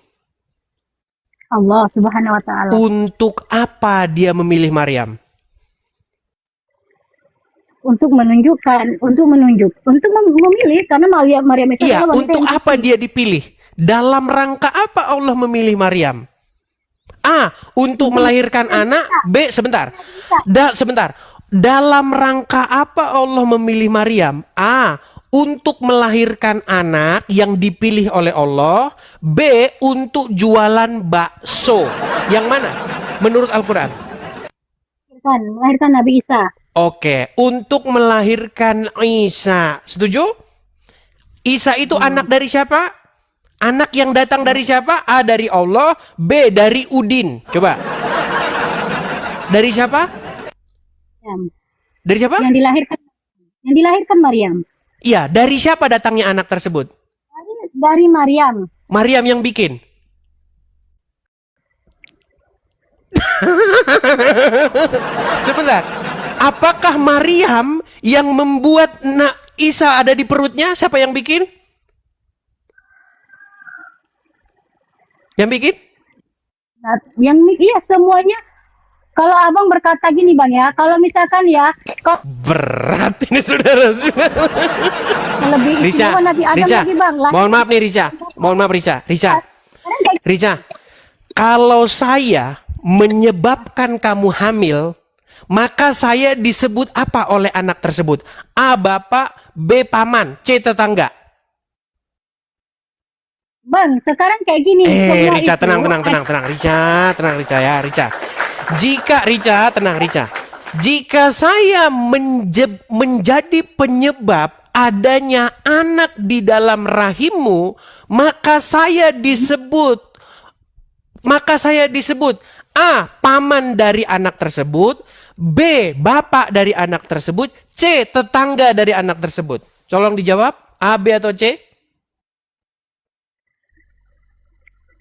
Allah Subhanahu wa Ta'ala. Untuk apa dia memilih Maryam? Untuk memilih karena Maryam itu Iya, adalah wanita untuk yang apa dia dipilih? Dalam rangka apa Allah memilih Maryam? A, untuk melahirkan anak. B, sebentar. Dalam rangka apa Allah memilih Maryam? A, untuk melahirkan anak yang dipilih oleh Allah. B, untuk jualan bakso. Yang mana menurut Al-Quran? melahirkan Nabi Isa. Oke, untuk melahirkan Isa. Setuju? Isa itu anak dari siapa? Anak yang datang dari siapa? A, dari Allah. B, dari Udin. Coba. Dari siapa? Dari siapa? Yang dilahirkan Maryam. Iya, dari siapa datangnya anak tersebut? Dari Maryam. Maryam yang bikin. Sebentar. Apakah Maryam yang membuat Isa ada di perutnya? Siapa yang bikin? Yang bikin? Iya semuanya. Kalau abang berkata gini bang ya, kalau misalkan ya, berat ini saudara. lebih Rica, Nabi Adam Rica, lagi bang. mohon maaf nih Rica, Rica, kalau saya menyebabkan kamu hamil, maka saya disebut apa oleh anak tersebut? A, bapak, B, paman, C, tetangga. Bang, sekarang kayak gini. Rica, tenang, Rica ya, Rica. Jika saya menjadi penyebab adanya anak di dalam rahimmu, maka saya disebut A, paman dari anak tersebut, B, bapak dari anak tersebut, C, tetangga dari anak tersebut. Tolong dijawab, A, B atau C?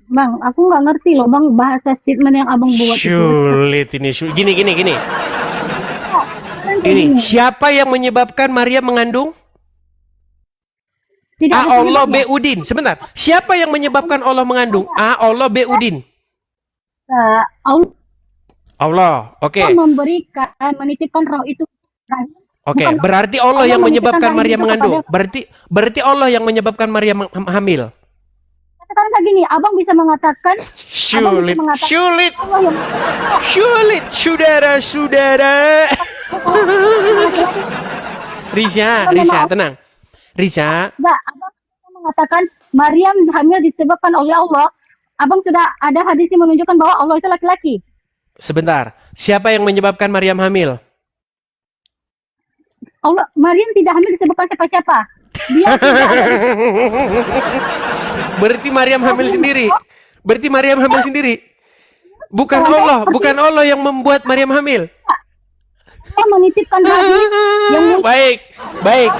Bang, aku nggak ngerti loh bang bahasa statement yang abang buat Sulit ini. Gini. Siapa yang menyebabkan Maria mengandung? Tidak A, Allah, B, Udin. Sebentar. Siapa yang menyebabkan Allah mengandung? A, Allah, B, Udin. Allah Allah. Oke. menitipkan roh itu. Oke, Bukan berarti Allah Allah yang menitipkan menyebabkan rahim Maryam itu mengandung. kepada. Berarti Allah yang menyebabkan Maryam hamil. Katakan kayak gini, abang bisa mengatakan, Sulit, sulit, Allah yang sulit, saudara-saudara. Risha, tenang. Risha, enggak, abang bisa mengatakan Maryam hamil disebabkan oleh Allah. Abang sudah ada hadis yang menunjukkan bahwa Allah itu laki-laki. sebentar. Siapa yang menyebabkan Maryam hamil? Allah, Maryam tidak hamil disebabkan siapa-siapa. Dia tidak ada. Berarti Maryam hamil sendiri. Berarti Maryam hamil sendiri. Bukan Allah, bukan Allah yang membuat Maryam hamil. Allah menitipkan hadis yang Baik, baik.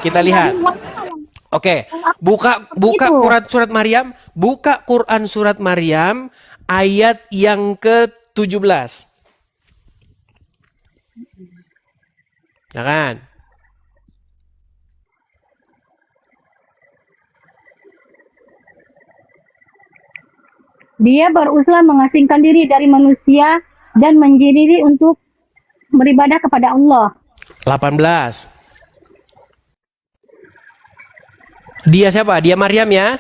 Kita lihat. Oke, buka surat Maryam, buka Quran surat Maryam ayat yang ke-17. Nah kan? Dia berusaha mengasingkan diri dari manusia dan menjadi untuk beribadah kepada Allah. 18. Dia siapa? Dia Maryam ya?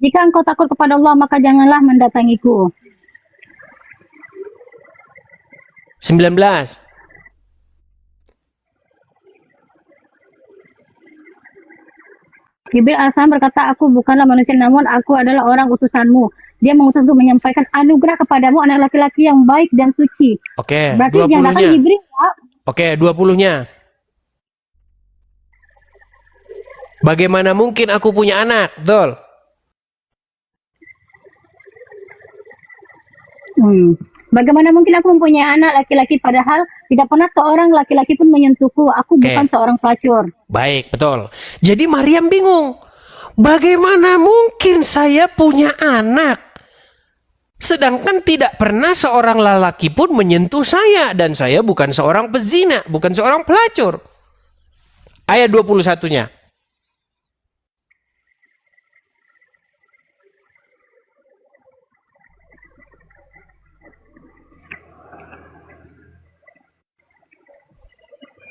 Jika engkau takut kepada Allah, maka janganlah mendatangiku. 19. Jibril AS berkata, aku bukanlah manusia, namun aku adalah orang utusanmu. Dia mengutus untuk menyampaikan anugerah kepadamu, anak laki-laki yang baik dan suci. Oke, Berarti yang datang 20-nya. Jibril, ya. Oke, 20-nya. Bagaimana mungkin aku punya anak? Betul. Bagaimana mungkin aku mempunyai anak laki-laki padahal tidak pernah seorang laki-laki pun menyentuhku. Aku bukan seorang pelacur. Baik, betul. Jadi Maryam bingung. Bagaimana mungkin saya punya anak? Sedangkan tidak pernah seorang lelaki pun menyentuh saya. Dan saya bukan seorang pezina, bukan seorang pelacur. Ayat 21-nya.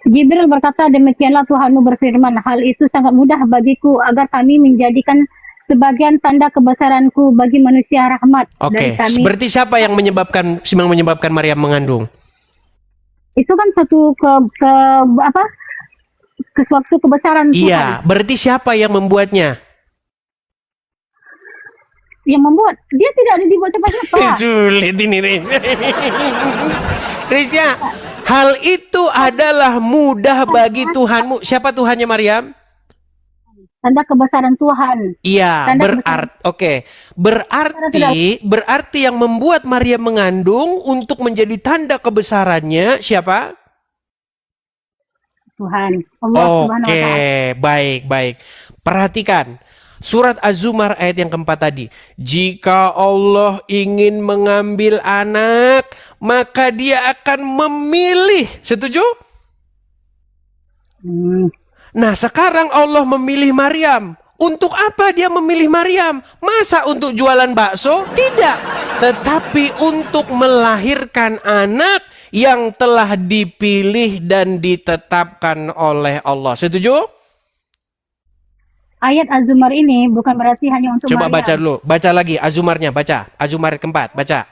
Jibril berkata, demikianlah Tuhanmu berfirman, hal itu sangat mudah bagiku agar kami menjadikan sebagian tanda kebesaranku bagi manusia rahmat dari Oke, kami. berarti siapa yang menyebabkan Maryam mengandung? Itu kan suatu suatu kebesaran Tuhan. Iya, berarti siapa yang membuatnya? Yang membuat dia tidak ada dibuat siapa-siapa. Sulit ini, Risha. Hal itu adalah mudah bagi Tuhanmu. Siapa Tuhannya Maryam? Tanda kebesaran Tuhan. Iya, berarti yang membuat Maryam mengandung untuk menjadi tanda kebesarannya siapa? Tuhan. Allah Subhanahu wa Ta'ala. Baik. Perhatikan. Surat Az-Zumar ayat yang keempat tadi. Jika Allah ingin mengambil anak, maka dia akan memilih. Setuju? Nah, sekarang Allah memilih Maryam. Untuk apa dia memilih Maryam? Masa untuk jualan bakso? Tidak. Tetapi untuk melahirkan anak yang telah dipilih dan ditetapkan oleh Allah. Setuju? Ayat Az-Zumar ini bukan berarti hanya untuk Coba Maryam. baca dulu. Baca lagi Az-Zumarnya. Baca. Az-Zumar keempat. Baca.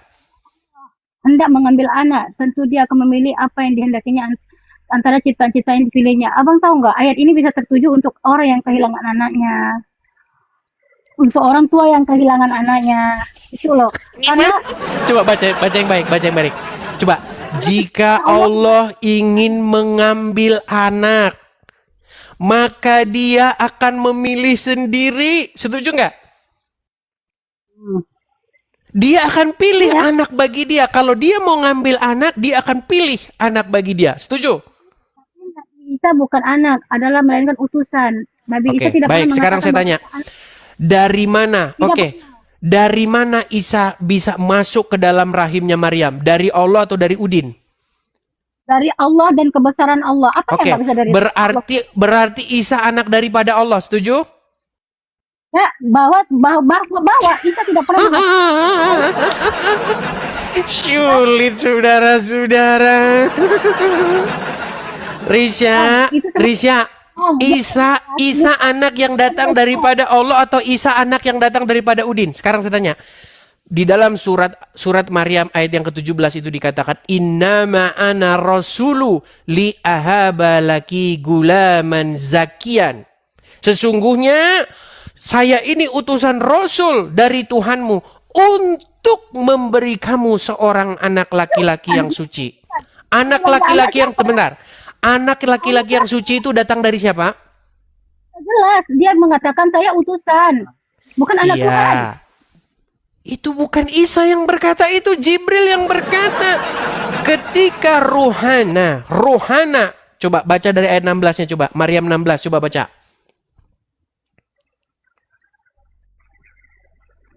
Hendak mengambil anak, tentu dia akan memilih apa yang dihendakinya antara ciptaan-ciptaan yang dipilihnya. Abang tahu nggak, ayat ini bisa tertuju untuk orang yang kehilangan anaknya, untuk orang tua yang kehilangan anaknya. Itu loh. Karena Coba baca yang baik. Coba. Jika Allah ingin mengambil anak, maka dia akan memilih sendiri. Setuju nggak? Dia akan pilih anak bagi dia. Kalau dia mau ngambil anak, dia akan pilih anak bagi dia. Setuju? Nabi Isa bukan anak, adalah melainkan utusan. Nabi Isa tidak Baik, pernah sekarang saya tanya. Dari mana? Dari mana Isa bisa masuk ke dalam rahimnya Maryam? Dari Allah atau dari Udin? Dari Allah dan kebesaran Allah. Apa yang nggak bisa dari Allah? Berarti Isa anak daripada Allah. Setuju? Ya, bahwa Isa tidak pernah Sulit saudara-saudara. Risya, Itu Risya, Isa anak yang datang daripada Allah atau Isa anak yang datang daripada Udin? Sekarang saya tanya. Di dalam surat Maryam ayat yang ke-17 itu dikatakan innama ana rasulu li ahaba laki gulaman zakian. Sesungguhnya saya ini utusan Rasul dari Tuhanmu untuk memberi kamu seorang anak laki-laki yang suci. Anak laki-laki yang benar. Anak laki-laki yang suci itu datang dari siapa? jelas dia mengatakan saya utusan, bukan anak Tuhan. Iya. Itu bukan Isa yang berkata, itu Jibril yang berkata. Ketika Rohana, coba baca dari ayat 16-nya coba. Maryam 16, coba baca.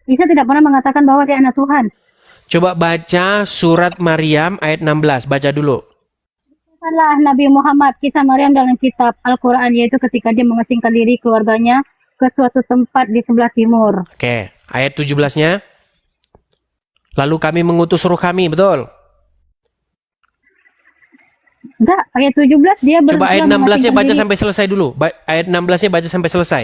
Isa tidak pernah mengatakan bahwa dia anak Tuhan. Coba baca surat Maryam ayat 16, baca dulu. Katakanlah Nabi Muhammad kisah Maryam dalam kitab Al-Quran, yaitu ketika dia mengasingkan diri keluarganya ke suatu tempat di sebelah timur. Oke, ayat 17-nya. Lalu kami mengutus ruh kami, betul? Enggak, ayat 17 dia Coba ayat 16-nya mengasingkan baca diri. sampai selesai dulu. Ayat 16-nya baca sampai selesai.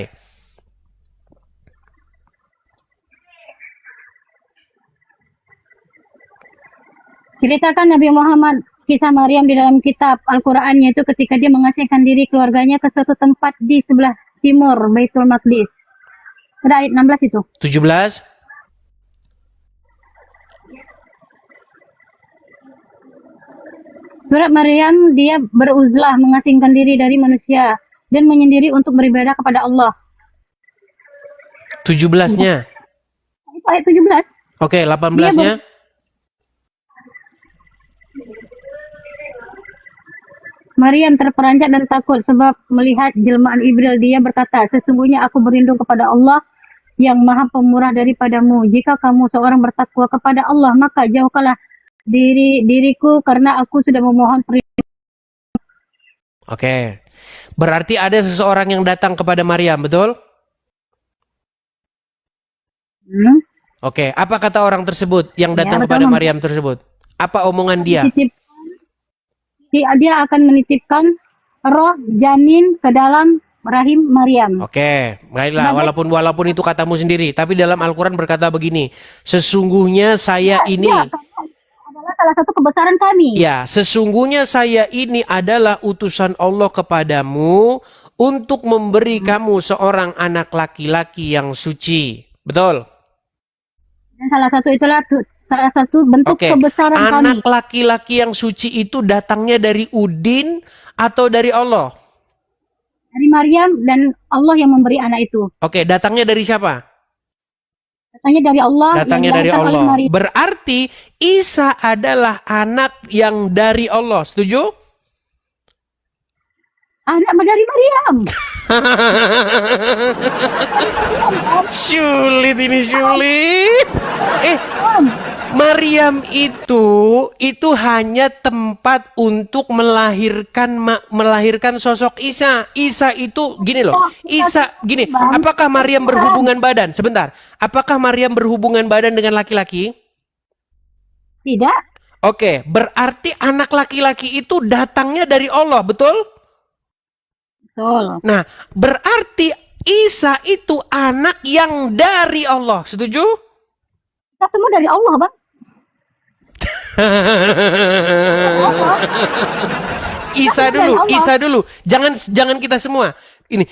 Ceritakan Nabi Muhammad kisah Maryam di dalam kitab Al-Quran, yaitu ketika dia mengasingkan diri keluarganya ke suatu tempat di sebelah timur Baitul Maqdis. Ada ayat 16 itu. 17. Surat Maryam, dia beruzlah mengasingkan diri dari manusia dan menyendiri untuk beribadah kepada Allah. 17-nya. Itu ayat 17. Oke, 18-nya. Maryam terperanjat dan takut sebab melihat jelmaan Ibril. Dia berkata, sesungguhnya aku berlindung kepada Allah yang maha pemurah daripadamu. Jika kamu seorang bertakwa kepada Allah, maka jauhkanlah diriku karena aku sudah memohon perlindungan. Oke. Berarti ada seseorang yang datang kepada Maryam, betul? Oke, apa kata orang tersebut yang datang betul, kepada Mam. Maryam tersebut? Apa omongan dia? Dia akan menitipkan roh janin ke dalam rahim Maryam. Oke, baiklah. Walaupun itu katamu sendiri, tapi dalam Al-Quran berkata begini, sesungguhnya saya ini, Dia adalah salah satu kebesaran kami. ya, sesungguhnya saya ini adalah utusan Allah kepadamu untuk memberi kamu seorang anak laki-laki yang suci. Betul? Dan salah satu bentuk Oke, kebesaran kami. anak laki-laki yang suci itu datangnya dari Udin atau dari Allah? Dari Maryam, dan Allah yang memberi anak itu. Oke, datangnya dari siapa? Datangnya dari Allah. Datangnya yang dari dilahirkan oleh Allah. Maryam. Berarti Isa adalah anak yang dari Allah. Setuju? Anak dari Maryam. Sulit ini, sulit. Maryam itu hanya tempat untuk melahirkan sosok Isa. Isa itu gini loh. Isa gini, apakah Maryam berhubungan badan? Sebentar. Apakah Maryam berhubungan badan dengan laki-laki? Tidak. Oke, berarti anak laki-laki itu datangnya dari Allah, betul? Betul. Nah, berarti Isa itu anak yang dari Allah. Setuju? Kita semua dari Allah, Bang. Isa dulu. Jangan kita semua. Ini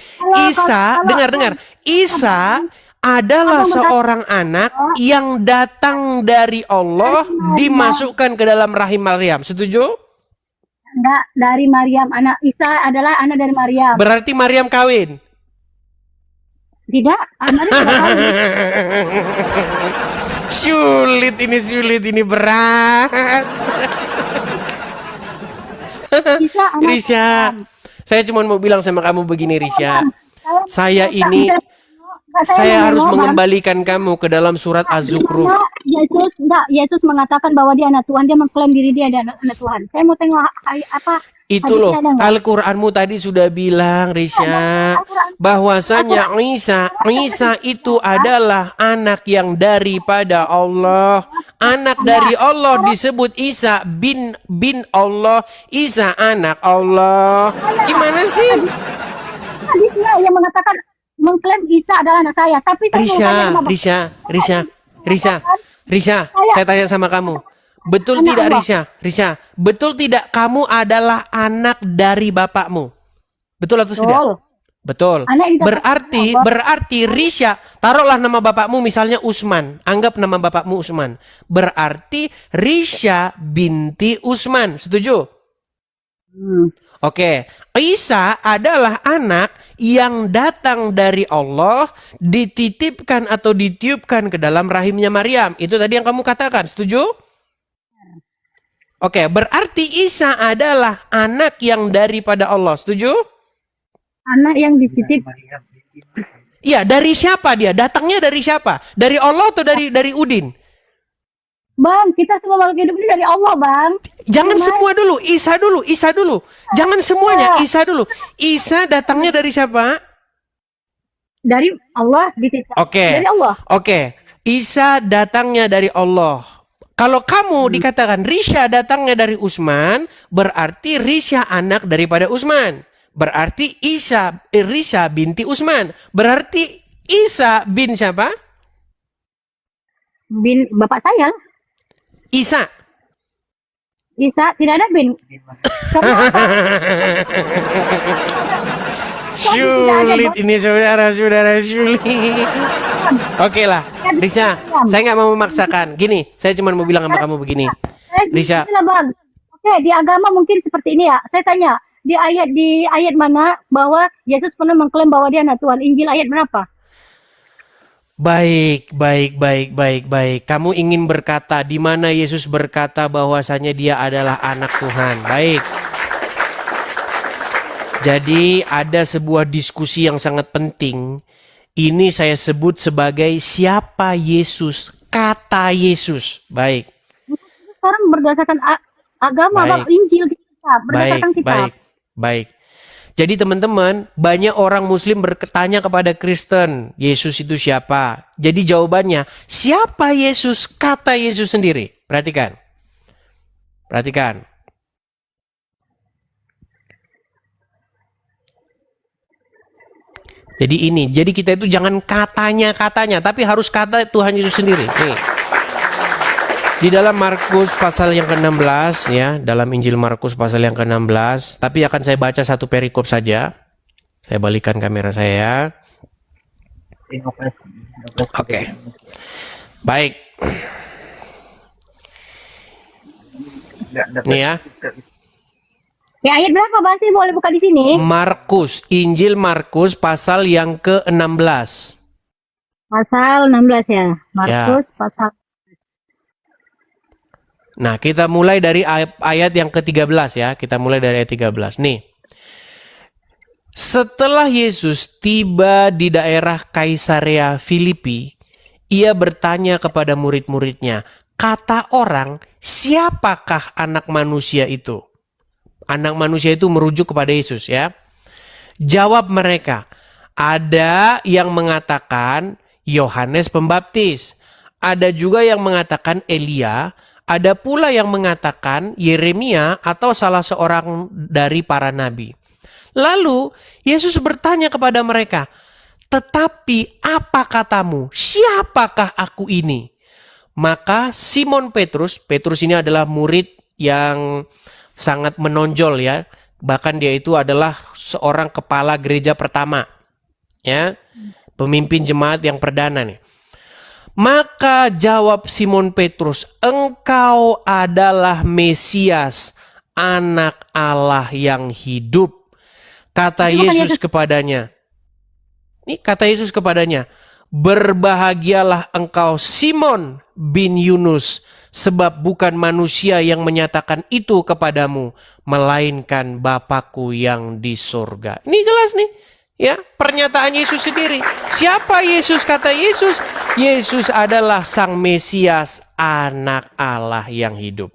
Isa, dengar. Isa adalah seorang anak yang datang dari Allah, dimasukkan ke dalam rahim Maryam. Setuju? Enggak, dari Maryam. Anak Isa adalah anak dari Maryam. Berarti Maryam kawin. Tidak, Maryam tidak tahu. Sulit ini berat. Isa anak Risya, saya cuma mau bilang sama kamu begini, Risya. Saya ini Enggak, Saya mau harus nengok, Bang. mengembalikan kamu ke dalam surat Az-Zukhruf. Yesus mengatakan bahwa dia anak Tuhan, dia mengklaim diri dia anak Tuhan. Saya mau tengok Itu loh, hadisnya ada nggak? Al-Quranmu tadi sudah bilang, Risha, bahwasanya Isa itu adalah anak yang daripada Allah. Anak dari Allah disebut Isa bin Allah, Isa anak Allah. Gimana sih? Hadisnya yang mengatakan mengklaim Isa adalah anak saya, tapi saya mau tanya sama Bang. Risha, saya tanya sama kamu. Betul Anak tidak Allah. Risha? Betul tidak kamu adalah anak dari bapakmu? Betul atau tidak? Betul. Betul. Anak yang dapat Allah. Berarti Risha, taruhlah nama bapakmu misalnya Usman. Anggap nama bapakmu Usman. Berarti Risha binti Usman. Setuju? Oke. Isa adalah anak yang datang dari Allah, dititipkan atau ditiupkan ke dalam rahimnya Maryam. Itu tadi yang kamu katakan. Setuju? Oke, berarti Isa adalah anak yang daripada Allah. Setuju? Anak yang dititip Iya, dari siapa dia? Datangnya dari siapa? Dari Allah atau dari Udin? Bang, kita semua makhluk hidup ini dari Allah, Bang. Jangan semua dulu, Isa dulu. Jangan semuanya, Isa dulu. Isa datangnya dari siapa? Dari Allah dititip. Oke. Dari Allah. Oke. Isa datangnya dari Allah. Kalau kamu dikatakan Risha datangnya dari Usman, berarti Risha anak daripada Usman. Berarti Risha binti Usman. Berarti Isa bin siapa? Bin bapak saya. Isa. Isa tidak ada bin. Karena apa? Sulit ini saudara-saudara, sulit. Oke lah, Risha, saya nggak mau memaksakan. Gini, saya cuma mau bilang sama kamu begini. Risha. Bang. Oke, di agama mungkin seperti ini ya. Saya tanya, di ayat mana bahwa Yesus pernah mengklaim bahwa dia anak Tuhan? Injil ayat berapa? Baik. Kamu ingin berkata di mana Yesus berkata bahwasanya dia adalah anak Tuhan. Baik. Jadi ada sebuah diskusi yang sangat penting. Ini saya sebut sebagai siapa Yesus, kata Yesus. Baik. Sekarang berdasarkan agama, Bang, Injil kita, berdasarkan kitab. Baik. Jadi teman-teman, banyak orang Muslim bertanya kepada Kristen, Yesus itu siapa? Jadi jawabannya, siapa Yesus, kata Yesus sendiri. Perhatikan. Jadi kita itu jangan katanya, tapi harus kata Tuhan Yesus sendiri. Nih. Di dalam Markus pasal yang ke-16 ya, dalam Injil Markus pasal yang ke-16, tapi akan saya baca satu perikop saja. Saya balikan kamera saya. Oke. Baik. Nih ya. Ya, ayat berapa, Bang? Sih boleh buka di sini? Markus, Injil Markus pasal yang ke-16. Pasal 16 ya. Markus pasal. Nah, kita mulai dari ayat yang ke-13 ya. Kita mulai dari ayat 13. Nih. Setelah Yesus tiba di daerah Kaisarea Filipi, ia bertanya kepada murid-muridnya, kata orang, siapakah anak manusia itu? Anak manusia itu merujuk kepada Yesus ya. Jawab mereka, ada yang mengatakan Yohanes Pembaptis, ada juga yang mengatakan Elia, ada pula yang mengatakan Yeremia atau salah seorang dari para nabi. Lalu Yesus bertanya kepada mereka, tetapi apa katamu? Siapakah aku ini? Maka Simon Petrus ini adalah murid yang sangat menonjol ya. Bahkan dia itu adalah seorang kepala gereja pertama. Ya. Pemimpin jemaat yang perdana nih. Maka jawab Simon Petrus, engkau adalah Mesias, anak Allah yang hidup. Kata Yesus kepadanya. Ini kata Yesus kepadanya, berbahagialah engkau Simon bin Yunus, sebab bukan manusia yang menyatakan itu kepadamu, melainkan Bapakku yang di surga. Ini jelas nih. Ya, pernyataan Yesus sendiri. Siapa Yesus? Kata Yesus, Yesus adalah Sang Mesias, Anak Allah yang hidup.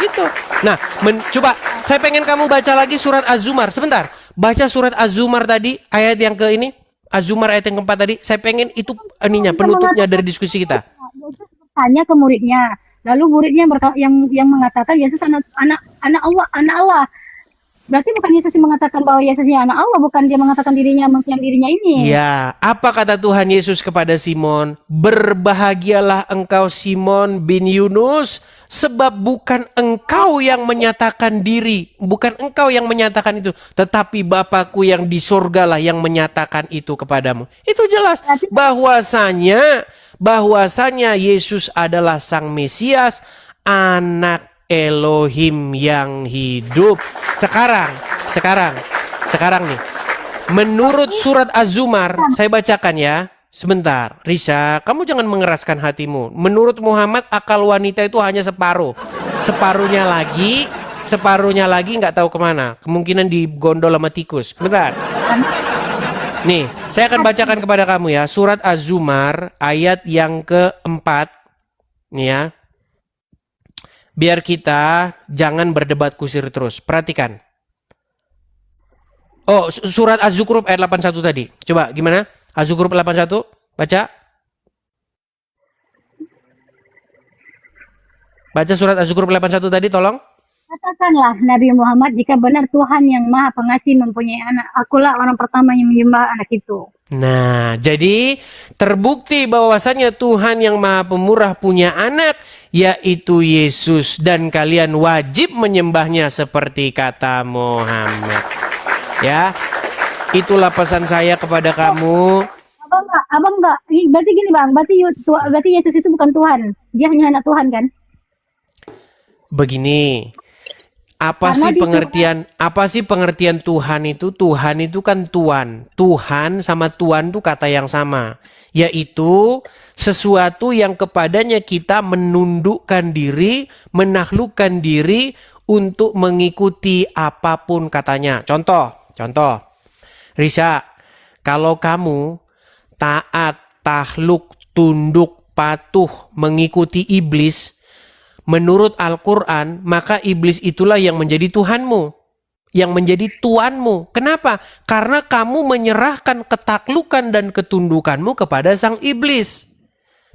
Gitu. Nah, coba saya pengen kamu baca lagi surat Az-Zumar. Sebentar, baca surat Az-Zumar tadi, ayat yang ke ini. Az-Zumar ayat yang keempat tadi. Saya pengen itu penutupnya dari diskusi kita. Yesus bertanya ke muridnya, lalu muridnya yang mengatakan Yesus anak Allah. Berarti bukan Yesus yang mengatakan bahwa Yesusnya anak Allah, bukan dia mengatakan mengklaim dirinya ini. Ya, apa kata Tuhan Yesus kepada Simon? Berbahagialah engkau Simon bin Yunus, sebab bukan engkau yang menyatakan diri, bukan engkau yang menyatakan itu, tetapi Bapakku yang di sorgalah yang menyatakan itu kepadamu. Itu jelas bahwasanya Yesus adalah Sang Mesias, Anak Elohim yang hidup. Sekarang nih, menurut surat Az-Zumar, saya bacakan ya. Sebentar, Risa, kamu jangan mengeraskan hatimu. Menurut Muhammad, akal wanita itu hanya separuh. Separuhnya lagi nggak tahu kemana. Kemungkinan digondol sama tikus. Bentar. Nih, saya akan bacakan kepada kamu ya. Surat Az-Zumar, ayat yang keempat. Nih ya. Biar kita jangan berdebat kusir terus. Perhatikan. Oh, surat Az-Zukhruf ayat 81 tadi. Coba gimana? Az-Zukhruf 81, baca. Baca surat Az-Zukhruf 81 tadi, tolong. Katakanlah Nabi Muhammad, jika benar Tuhan yang Maha Pengasih mempunyai anak, akulah orang pertama yang menyembah anak itu. Nah, jadi terbukti bahwasannya Tuhan yang Maha Pemurah punya anak, yaitu Yesus, dan kalian wajib menyembahnya seperti kata Muhammad. Ya, itulah pesan saya kepada kamu. Abang enggak. Berarti gini bang, berarti Yesus itu bukan Tuhan, dia hanya anak Tuhan kan? Begini. Apa sih pengertian Tuhan itu? Tuhan itu kan Tuan. Tuhan sama Tuan itu kata yang sama, yaitu sesuatu yang kepadanya kita menundukkan diri, menaklukkan diri untuk mengikuti apapun katanya. Contoh, Risa, kalau kamu taat, takluk, tunduk, patuh, mengikuti iblis, menurut Al-Quran, maka iblis itulah yang menjadi Tuhanmu, yang menjadi tuanmu. Kenapa? Karena kamu menyerahkan ketaklukan dan ketundukanmu kepada sang iblis.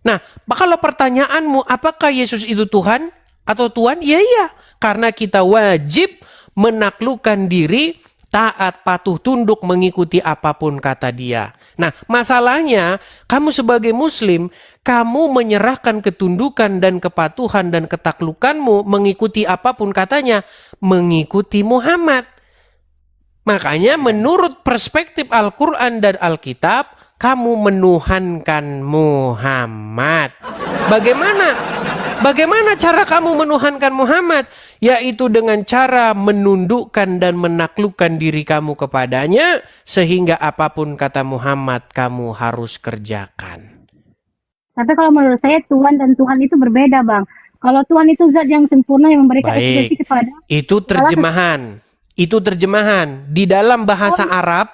Nah, kalau pertanyaanmu, apakah Yesus itu Tuhan atau Tuan? Ya iya, karena kita wajib menaklukkan diri, taat, patuh, tunduk, mengikuti apapun kata dia. Nah, masalahnya kamu sebagai muslim, kamu menyerahkan ketundukan dan kepatuhan dan ketaklukanmu mengikuti apapun katanya, mengikuti Muhammad. Makanya menurut perspektif Al-Quran dan Alkitab, kamu menuhankan Muhammad. Bagaimana cara kamu menuhankan Muhammad? Yaitu dengan cara menundukkan dan menaklukkan diri kamu kepadanya, sehingga apapun kata Muhammad kamu harus kerjakan. Tapi kalau menurut saya Tuhan dan Tuhan itu berbeda bang. Kalau Tuhan itu zat yang sempurna yang memberikan ekspresi kepada. Itu terjemahan. Di dalam bahasa Arab,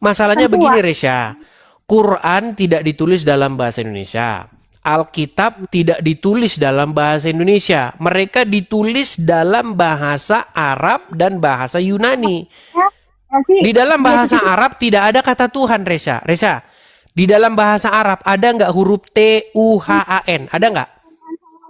masalahnya begini Resya. Quran tidak ditulis dalam bahasa Indonesia. Alkitab tidak ditulis dalam bahasa Indonesia. Mereka ditulis dalam bahasa Arab dan bahasa Yunani. Di dalam bahasa Arab tidak ada kata Tuhan, Resa. Di dalam bahasa Arab ada nggak huruf T-U-H-A-N? Ada nggak?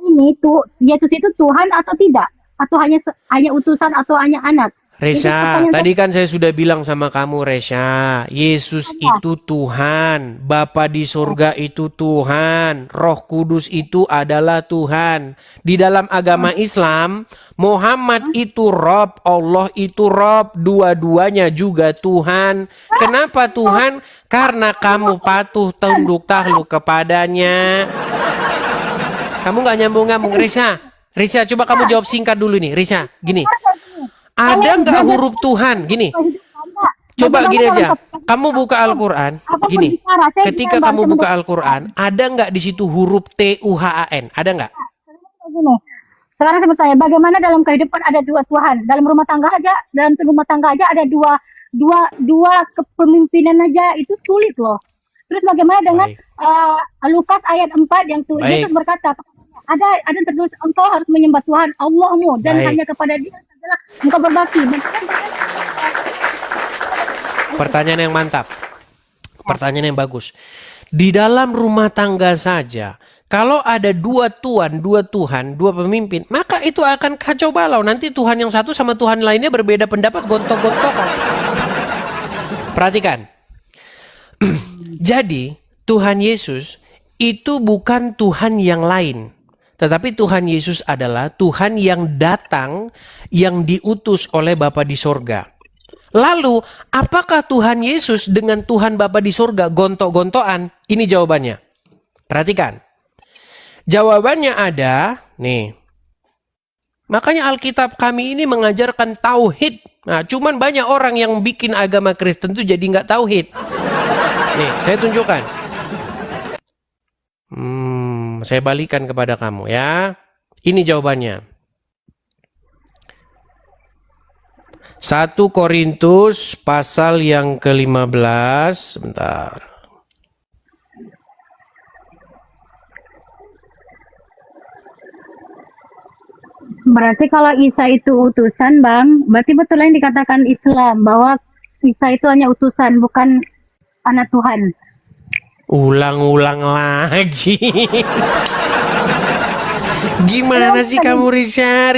Ini tuh Yesus itu Tuhan atau tidak? Atau hanya utusan atau hanya anak? Resa, tadi kan saya sudah bilang sama kamu, Resa, Yesus itu Tuhan, Bapa di surga itu Tuhan, Roh Kudus itu adalah Tuhan. Di dalam agama Islam, Muhammad itu Rob, Allah itu Rob, dua-duanya juga Tuhan. Kenapa Tuhan? Karena kamu patuh, tunduk, takluk kepadanya. Kamu nggak nyambung-nyambung, Resa. Resa, coba kamu jawab singkat dulu nih, Resa. Gini. Ada nggak huruf Tuhan? Gini, coba gini aja. Kamu buka Al-Quran, gini. Ketika kamu buka Al-Quran, ada nggak di situ huruf T-U-H-A-N? Ada nggak? Gini. Sekarang saya bertanya, bagaimana dalam kehidupan ada dua Tuhan? Dalam rumah tangga aja ada dua dua kepemimpinan aja itu sulit loh. Terus bagaimana dengan Lukas ayat 4 yang Baik. Yesus berkata, ada tertulis engkau harus menyembah Tuhan Allahmu dan Baik. hanya kepada Dia sajalah engkau berbakti. Pertanyaan yang mantap. Pertanyaan yang bagus. Di dalam rumah tangga saja, kalau ada dua tuan, dua Tuhan, dua pemimpin, maka itu akan kacau balau. Nanti Tuhan yang satu sama Tuhan lainnya berbeda pendapat, gontok-gontokan. Perhatikan. Jadi, Tuhan Yesus itu bukan Tuhan yang lain. Tetapi Tuhan Yesus adalah Tuhan yang datang, yang diutus oleh Bapa di sorga. Lalu, apakah Tuhan Yesus dengan Tuhan Bapa di sorga gontok-gontokan? Ini jawabannya. Perhatikan. Jawabannya ada, nih. Makanya Alkitab kami ini mengajarkan tauhid. Nah, cuman banyak orang yang bikin agama Kristen itu jadi nggak tauhid. Nih, saya tunjukkan. Saya balikan kepada kamu ya. Ini jawabannya. 1 Korintus pasal yang ke-15. Sebentar. Berarti kalau Isa itu utusan, Bang, berarti betul yang dikatakan Islam bahwa Isa itu hanya utusan, bukan anak Tuhan. Ulang-ulang lagi. Gimana sih kamu Risa?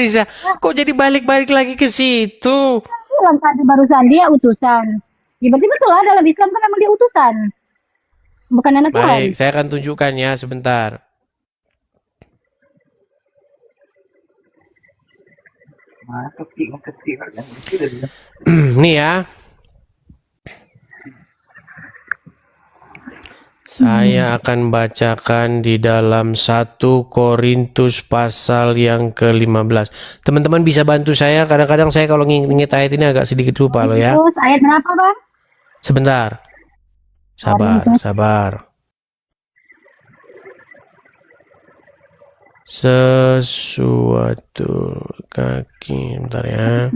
Kok jadi balik-balik lagi ke situ? Bilang tadi barusan dia utusan. Ya berarti betul lah dalam Islam kan memang dia utusan. Bukan anak Tuhan. Baik, saya akan tunjukkan ya sebentar. Nih ya. Saya akan bacakan di dalam 1 Korintus pasal yang ke-15. Teman-teman bisa bantu saya, kadang-kadang saya kalau nginget ayat ini agak sedikit lupa loh ya. Terus ayat berapa, Bang? Sebentar. Sabar. Sesuatu kaki, bentar ya.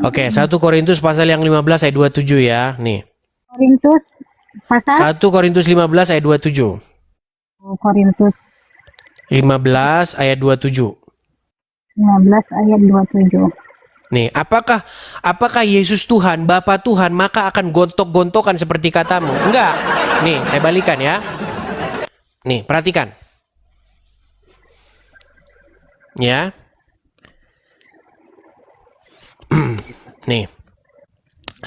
Oke, 1 Korintus pasal yang 15 ayat 27 ya. Nih. Korintus pasal 1 Korintus 15 ayat 27. Korintus 15 ayat 27. 15 ayat 27. Nih, apakah Yesus Tuhan, Bapa Tuhan, maka akan gontok-gontokan seperti katamu? Enggak. Nih, saya balikan ya. Nih, perhatikan. Ya. Nih.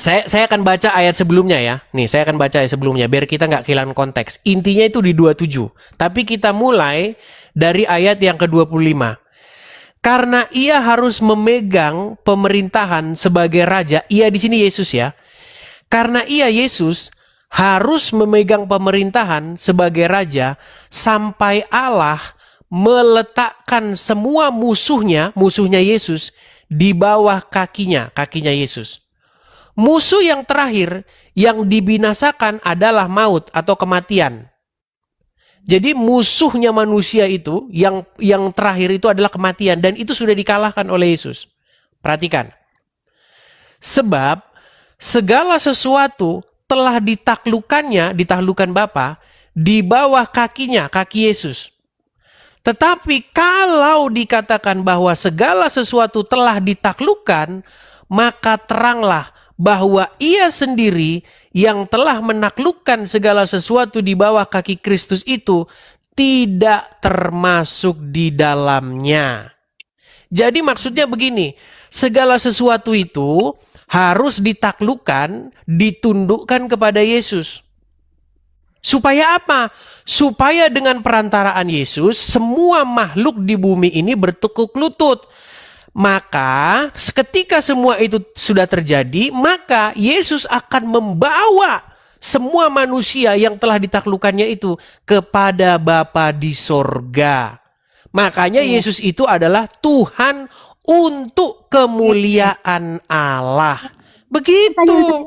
Saya akan baca ayat sebelumnya ya. Nih, saya akan baca ayat sebelumnya biar kita nggak kehilangan konteks. Intinya itu di 27. Tapi kita mulai dari ayat yang ke-25. Karena ia harus memegang pemerintahan sebagai raja. Ia di sini Yesus ya. Karena ia Yesus harus memegang pemerintahan sebagai raja sampai Allah meletakkan semua musuhnya Yesus di bawah kakinya Yesus. Musuh yang terakhir yang dibinasakan adalah maut atau kematian. Jadi musuhnya manusia itu yang terakhir itu adalah kematian dan itu sudah dikalahkan oleh Yesus. Perhatikan. Sebab segala sesuatu telah ditaklukkan Bapa di bawah kakinya, kaki Yesus. Tetapi kalau dikatakan bahwa segala sesuatu telah ditaklukkan, maka teranglah bahwa ia sendiri yang telah menaklukkan segala sesuatu di bawah kaki Kristus itu tidak termasuk di dalamnya. Jadi maksudnya begini, segala sesuatu itu harus ditaklukkan, ditundukkan kepada Yesus. Supaya apa? Supaya dengan perantaraan Yesus, semua makhluk di bumi ini bertekuk lutut. Maka ketika semua itu sudah terjadi, maka Yesus akan membawa semua manusia yang telah ditaklukkannya itu kepada Bapa di sorga. Makanya Yesus itu adalah Tuhan untuk kemuliaan Allah. Begitu.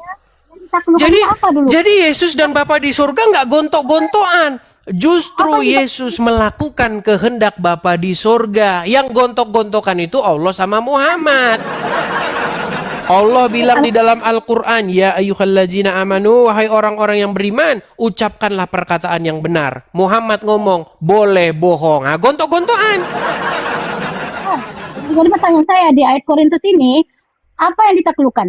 Jadi Yesus dan Bapa di sorga nggak gontok-gontokan. Justru Yesus melakukan kehendak Bapa di sorga. Yang gontok-gontokan itu Allah sama Muhammad. Allah bilang di dalam Al-Quran, ya ayyuhallazina amanu, wahai orang-orang yang beriman, ucapkanlah perkataan yang benar. Muhammad ngomong, boleh bohong. Ah, gontok-gontokan. Jadi pertanyaan saya di ayat Korintus ini, apa yang ditaklukkan?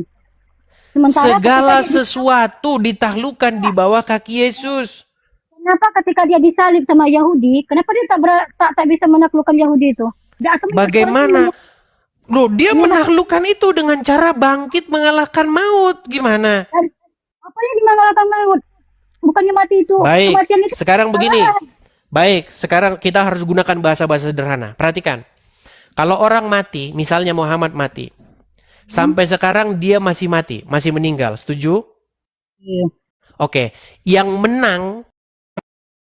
Sementara Segala ketika sesuatu ditaklukkan di bawah kaki Yesus. kenapa ketika dia disalib sama Yahudi, kenapa dia tak bisa menaklukkan Yahudi itu? Bagaimana? Loh, dia menaklukkan itu dengan cara bangkit mengalahkan maut. Gimana? Apa yang dimengalahkan maut? Bukannya mati itu. Baik, Kematian itu sekarang begini. kesalahan. Baik, sekarang kita harus gunakan bahasa-bahasa sederhana. Perhatikan. Kalau orang mati, misalnya Muhammad mati. Sampai sekarang dia masih mati, masih meninggal. Setuju? Iya. Oke. Yang menang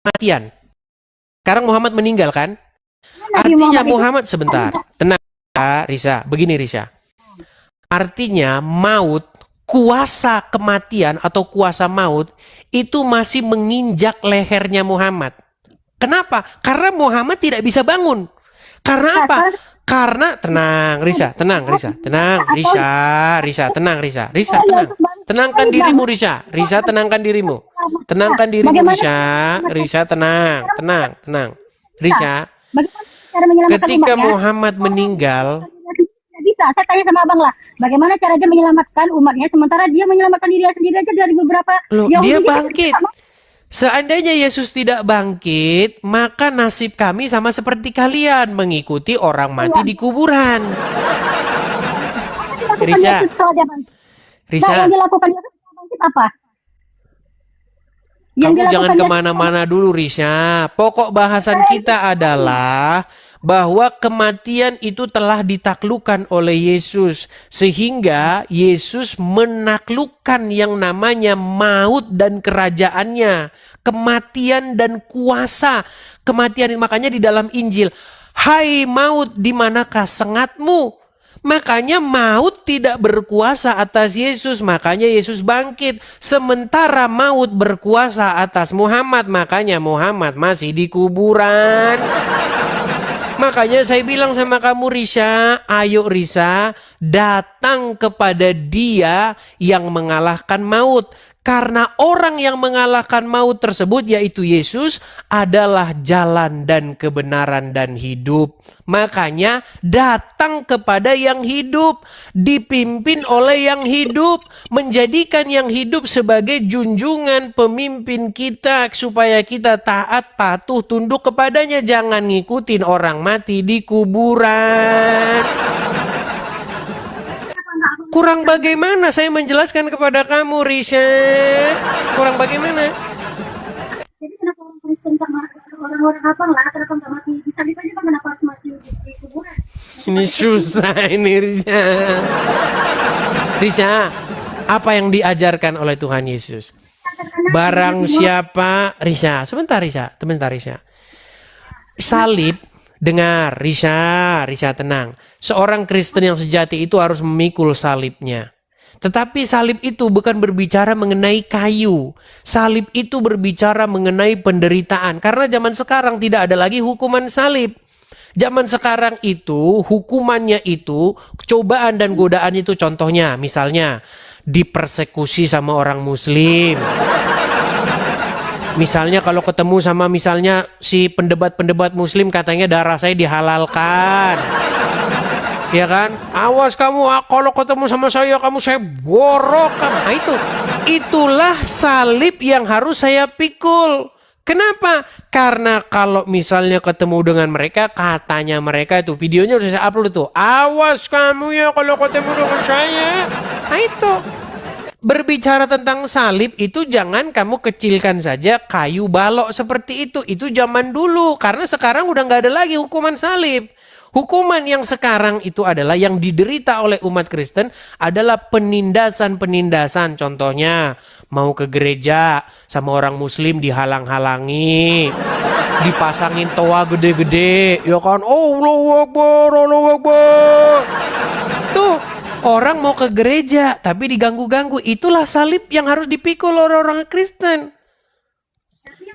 kematian. Sekarang Muhammad meninggal kan? Nabi Artinya itu- Muhammad sebentar. Tenang, Risa. Begini Risa. Artinya maut, kuasa kematian atau kuasa maut itu masih menginjak lehernya Muhammad. Kenapa? Karena Muhammad tidak bisa bangun. Karena apa? Karena tenang, Risa, tenang, Risa, tenang, Risa, tenang, Risa, tenang. Tenangkan dirimu, Risa, tenangkan dirimu. Tenangkan dirimu, Risa, tenang, Risa. Bagaimana cara menyelamatkan Ketika umatnya? Muhammad meninggal, Tidak bisa. Saya tanya sama abang lah. Bagaimana cara dia menyelamatkan umatnya sementara dia menyelamatkan dirinya sendiri aja dari beberapa loh, Yahudi dia kan bangkit. tidak mau. Seandainya Yesus tidak bangkit, maka nasib kami sama seperti kalian, mengikuti orang mati di kuburan. Dilakukan Risa, Yesus setelah dia bangkit. Nah, Risa, yang dilakukan Yesus setelah bangkit apa? kamu jangan kemana-mana dulu, Risa. Pokok bahasan kita adalah bahwa kematian itu telah ditaklukkan oleh Yesus. Sehingga Yesus menaklukkan yang namanya maut dan kerajaannya. Kematian dan kuasa. Kematian, makanya di dalam Injil, hai maut, di manakah sengatmu? Makanya maut tidak berkuasa atas Yesus, makanya Yesus bangkit. Sementara maut berkuasa atas Muhammad, makanya Muhammad masih di kuburan. Makanya saya bilang sama kamu, Risa, ayo Risa, datang kepada Dia yang mengalahkan maut. Karena orang yang mengalahkan maut tersebut, yaitu Yesus, adalah jalan dan kebenaran dan hidup. Makanya datang kepada yang hidup, dipimpin oleh yang hidup, menjadikan yang hidup sebagai junjungan pemimpin kita, supaya kita taat, patuh, tunduk kepadanya. Jangan ngikutin orang mati di kuburan. Kurang bagaimana saya menjelaskan kepada kamu, Risa? Kurang bagaimana? Jadi kenapa orang Kristen sama orang-orang abang lah, kenapa nggak mati di salib aja, Bang? Kenapa harus mati di kuburan? Ini susah ini, Risa. Risa, apa yang diajarkan oleh Tuhan Yesus? Barang siapa, Risa, sebentar Risa. Salib, dengar, Risa tenang. Seorang Kristen yang sejati itu harus memikul salibnya. Tetapi salib itu bukan berbicara mengenai kayu. Salib itu berbicara mengenai penderitaan. Karena zaman sekarang tidak ada lagi hukuman salib. Zaman sekarang itu hukumannya itu cobaan dan godaan itu, contohnya misalnya dipersekusi sama orang muslim. Misalnya kalau ketemu sama misalnya si pendebat-pendebat muslim, katanya darah saya dihalalkan. Ya kan? Awas kamu, kalau ketemu sama saya borokkan. Nah itulah salib yang harus saya pikul. Kenapa? Karena kalau misalnya ketemu dengan mereka, katanya mereka itu, videonya udah saya upload tuh. Awas kamu ya kalau ketemu dengan saya. Nah itu. Berbicara tentang salib itu jangan kamu kecilkan saja kayu balok seperti itu. Itu zaman dulu. Karena sekarang udah nggak ada lagi hukuman salib. Hukuman yang sekarang itu adalah yang diderita oleh umat Kristen adalah penindasan-penindasan. Contohnya mau ke gereja sama orang muslim dihalang-halangi, dipasangin toa gede-gede, ya kan? Allahu Akbar, Allahu Akbar. Tuh, orang mau ke gereja tapi diganggu-ganggu. Itulah salib yang harus dipikul oleh orang Kristen.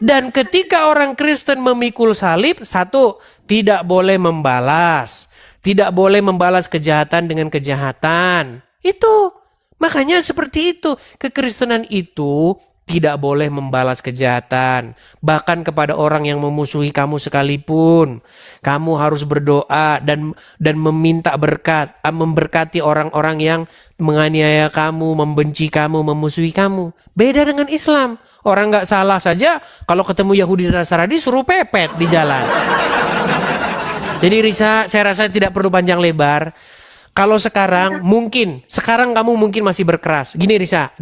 Dan ketika orang Kristen memikul salib, satu, tidak boleh membalas. Tidak boleh membalas kejahatan dengan kejahatan. Itu. Makanya seperti itu. Kekristenan itu tidak boleh membalas kejahatan. Bahkan kepada orang yang memusuhi kamu sekalipun. Kamu harus berdoa dan meminta berkat. Memberkati orang-orang yang menganiaya kamu, membenci kamu, memusuhi kamu. Beda dengan Islam. Orang nggak salah saja kalau ketemu Yahudi dan Nasrani suruh pepet di jalan. Jadi Risa, saya rasa tidak perlu panjang lebar. Kalau sekarang kamu mungkin masih berkeras. Gini Risa.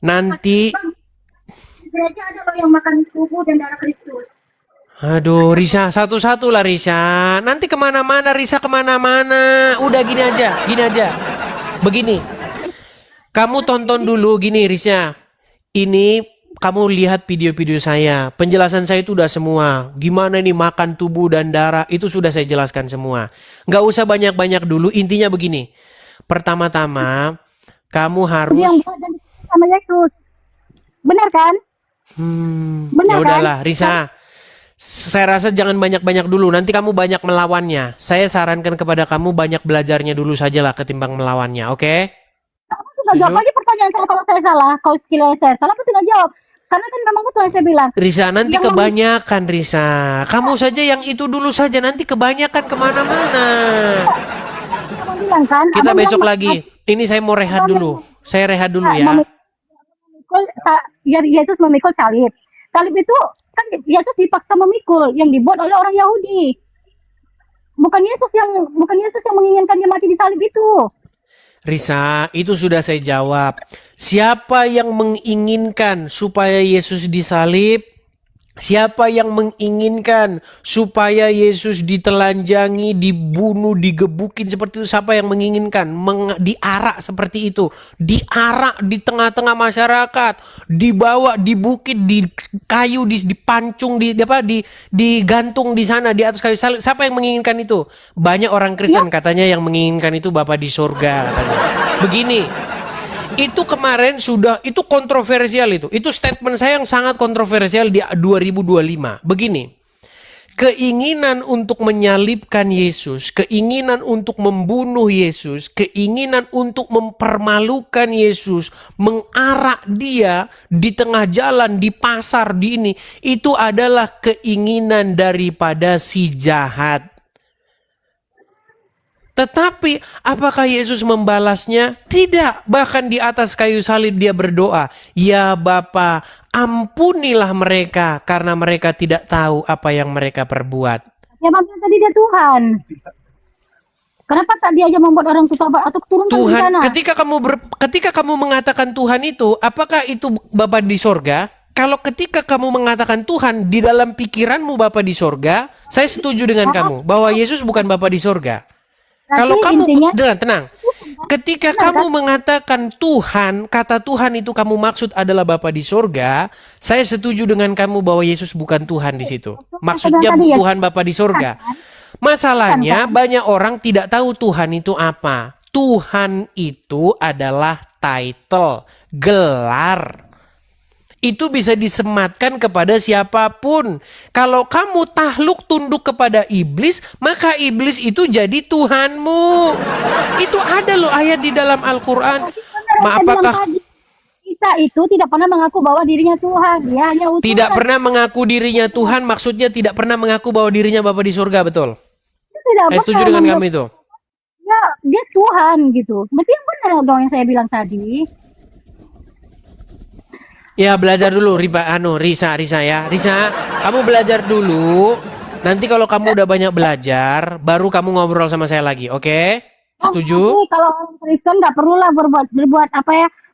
Nanti, Di gereja ada loh yang makan tubuh dan darah Kristus. aduh Risa, satu-satu lah Risa. Nanti kemana-mana Risa, kemana-mana. Udah gini aja. Begini, kamu tonton dulu gini Risa. Ini kamu lihat video-video saya. Penjelasan saya itu udah semua. Gimana nih makan tubuh dan darah, itu sudah saya jelaskan semua. Nggak usah banyak-banyak dulu, intinya begini. Pertama-tama, kamu harus... Yang buat dan sama Yesus. Benar kan? Benar Ya udahlah, kan? Risa. Saya rasa jangan banyak-banyak dulu. Nanti kamu banyak melawannya. Saya sarankan kepada kamu banyak belajarnya dulu sajalah ketimbang melawannya, oke? Kamu tinggal jawab aja pertanyaan saya kalau saya salah. Kalau sekiranya saya salah, aku tinggal jawab. Karena kan memang betul yang saya bilang. Risa, nanti Yang kebanyakan Risa. Kamu saja yang itu dulu saja. Nanti kebanyakan kemana-mana. Abang bilang kan. Kita Abang besok bilang, lagi. Ini saya mau rehat dulu. Saya rehat dulu ya. Yesus memikul salib. Salib itu kan Yesus dipaksa memikul yang dibuat oleh orang Yahudi. Bukan Yesus yang menginginkan dia mati di salib itu. Risa, itu sudah saya jawab. Siapa yang menginginkan supaya Yesus disalib? Siapa yang menginginkan supaya Yesus ditelanjangi, dibunuh, digebukin seperti itu? Siapa yang menginginkan? Diarak seperti itu. Diarak di tengah-tengah masyarakat. Dibawa di bukit, di kayu, dipancung, digantung di sana di atas kayu salib. Siapa yang menginginkan itu? Banyak orang Kristen katanya yang menginginkan itu Bapa di sorga. Katanya. Begini. Itu kemarin itu kontroversial itu. Itu statement saya yang sangat kontroversial di 2025. Begini. Keinginan untuk menyalibkan Yesus, keinginan untuk membunuh Yesus, keinginan untuk mempermalukan Yesus, mengarak dia di tengah jalan, di pasar, di ini, itu adalah keinginan daripada si jahat. Tetapi apakah Yesus membalasnya? Tidak. Bahkan di atas kayu salib dia berdoa, "Ya Bapa, ampunilah mereka karena mereka tidak tahu apa yang mereka perbuat." Ya Bang tadi dia Tuhan. Kenapa tak dia aja membuat orang itu tobat atau turun ke Tuhan, sana? ketika kamu mengatakan Tuhan itu, apakah itu Bapa di sorga? Kalau ketika kamu mengatakan Tuhan, di dalam pikiranmu Bapa di sorga, saya setuju dengan kamu bahwa Yesus bukan Bapa di sorga. Kalau kamu tenang, ketika kamu mengatakan Tuhan, kata Tuhan itu kamu maksud adalah Bapa di sorga, saya setuju dengan kamu bahwa Yesus bukan Tuhan di situ. Maksudnya Tuhan Bapa di sorga. Masalahnya banyak orang tidak tahu Tuhan itu apa. Tuhan itu adalah title, gelar. Itu bisa disematkan kepada siapapun. Kalau kamu takluk tunduk kepada iblis, maka iblis itu jadi Tuhanmu. Itu ada loh ayat di dalam Al-Quran. Apakah Isa itu tidak pernah mengaku bahwa dirinya Tuhan. Dia hanya utusan. tidak pernah mengaku dirinya Tuhan, maksudnya tidak pernah mengaku bahwa dirinya Bapa di surga, betul? Saya setuju dengan kamu itu. Ya, dia Tuhan gitu. Berarti yang benar dong yang saya bilang tadi. Ya belajar dulu Risa ya. Risa, kamu belajar dulu. Nanti kalau kamu udah banyak belajar, baru kamu ngobrol sama saya lagi, oke? Setuju? Kalau orang Kristen nggak perlulah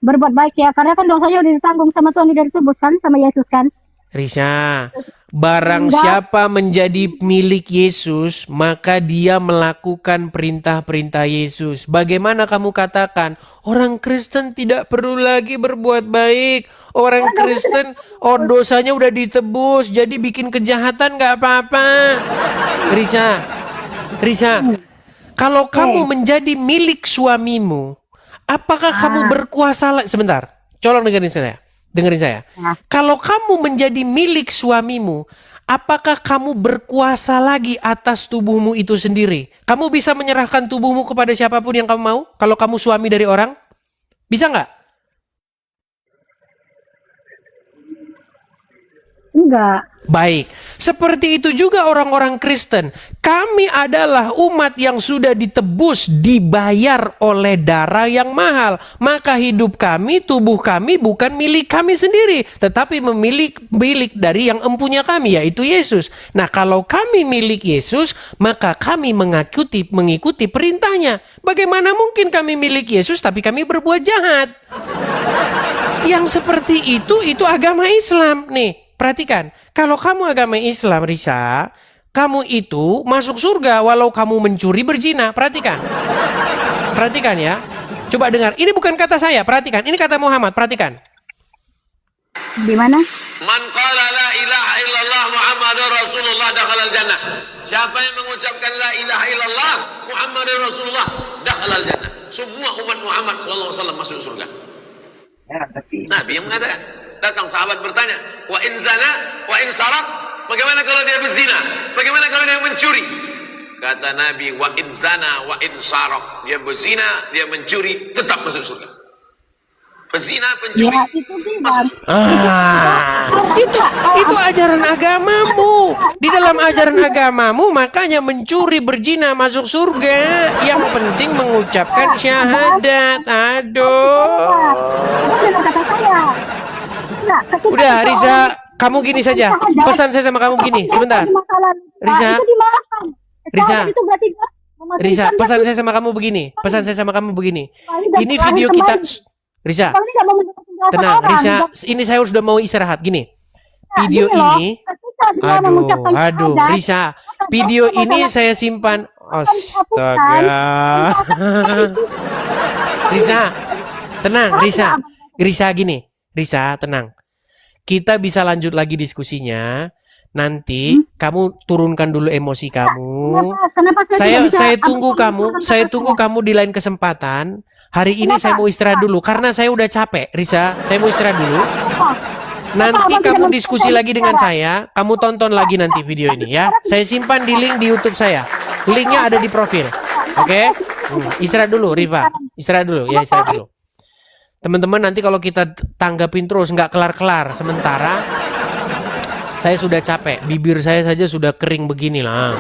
berbuat baik ya, karena kan dosanya udah ditanggung sama Tuhan, udah disebutkan sama Yesus kan. Risa, barang siapa menjadi milik Yesus, maka dia melakukan perintah-perintah Yesus. Bagaimana kamu katakan, orang Kristen tidak perlu lagi berbuat baik. Orang Kristen, dosanya udah ditebus, jadi bikin kejahatan gak apa-apa. Risa, kalau kamu menjadi milik suamimu, apakah kamu berkuasa? Sebentar, colong dengerin saya. Kalau kamu menjadi milik suamimu, apakah kamu berkuasa lagi atas tubuhmu itu sendiri? Kamu bisa menyerahkan tubuhmu kepada siapapun yang kamu mau? Kalau kamu suami dari orang? Bisa nggak? Enggak. Baik, seperti itu juga orang-orang Kristen. Kami adalah umat yang sudah ditebus, dibayar oleh darah yang mahal. Maka hidup kami, tubuh kami bukan milik kami sendiri, tetapi milik dari yang empunya kami, yaitu Yesus. Nah, kalau kami milik Yesus, maka kami mengikuti perintahnya. Bagaimana mungkin kami milik Yesus tapi kami berbuat jahat? Yang seperti itu agama Islam nih. Perhatikan, kalau kamu agama Islam, Risa, kamu itu masuk surga walau kamu mencuri berzina. Perhatikan. Perhatikan ya. Coba dengar. Ini bukan kata saya, perhatikan. Ini kata Muhammad, perhatikan. Di mana? Man qala la ilaha illallah Muhammadur Rasulullah dakhalal jannah. Siapa yang mengucapkan la ilaha illallah Muhammadur Rasulullah dakhalal jannah. Semua umat Muhammad sallallahu alaihi wasallam masuk surga. Nabi yang mengatakan. Datang sahabat bertanya, wa in zana, wa in sarak, bagaimana kalau dia berzina? Bagaimana kalau dia mencuri? Kata Nabi, wa in zana, wa in sarak, dia berzina, dia mencuri, tetap masuk surga. Pezina, pencuri, Ya, itu bebas. Itu ajaran agamamu. Di dalam ajaran agamamu, makanya mencuri berzina masuk surga. Yang penting mengucapkan syahadat. Aduh. Itu kata saya. Enggak, ketika Udah, seseorang Riza, kamu gini saja. Pesan saya sama kamu begini, sebentar. Riza. Itu dimaafkan. Riza. Itu berarti memastikan Riza, pesan berarti- saya sama kamu begini. Pesan saya sama kamu begini. Dan Ini terakhir video kita. kembali. Riza, Kalau ini nggak mau mendengar penjelasan tenang. orang, Riza, nggak- ini saya sudah mau istirahat. Gini. Nah, Video gini loh, ini. ketika dia mengucapkan Aduh, syahadat, Riza. maka Video dia ini adalah- saya simpan. Astaga. Riza, tenang, Riza. Riza gini. Riza, tenang. Kita bisa lanjut lagi diskusinya. Nanti kamu turunkan dulu emosi kamu. Kenapa Saya tidak bisa saya tunggu apa- kamu, saya tunggu kamu di lain kesempatan. Hari ini saya mau istirahat dulu karena saya udah capek, Risa. Saya mau istirahat dulu. Nanti kamu diskusi lagi dengan saya. Kamu tonton lagi nanti video ini ya. Saya simpan di link di YouTube saya. Linknya ada di profil. Oke? Istirahat dulu, Riva. Istirahat dulu, ya istirahat dulu. Teman-teman, nanti kalau kita tanggapin terus nggak kelar-kelar. Sementara saya sudah capek, bibir saya saja sudah kering begini lah.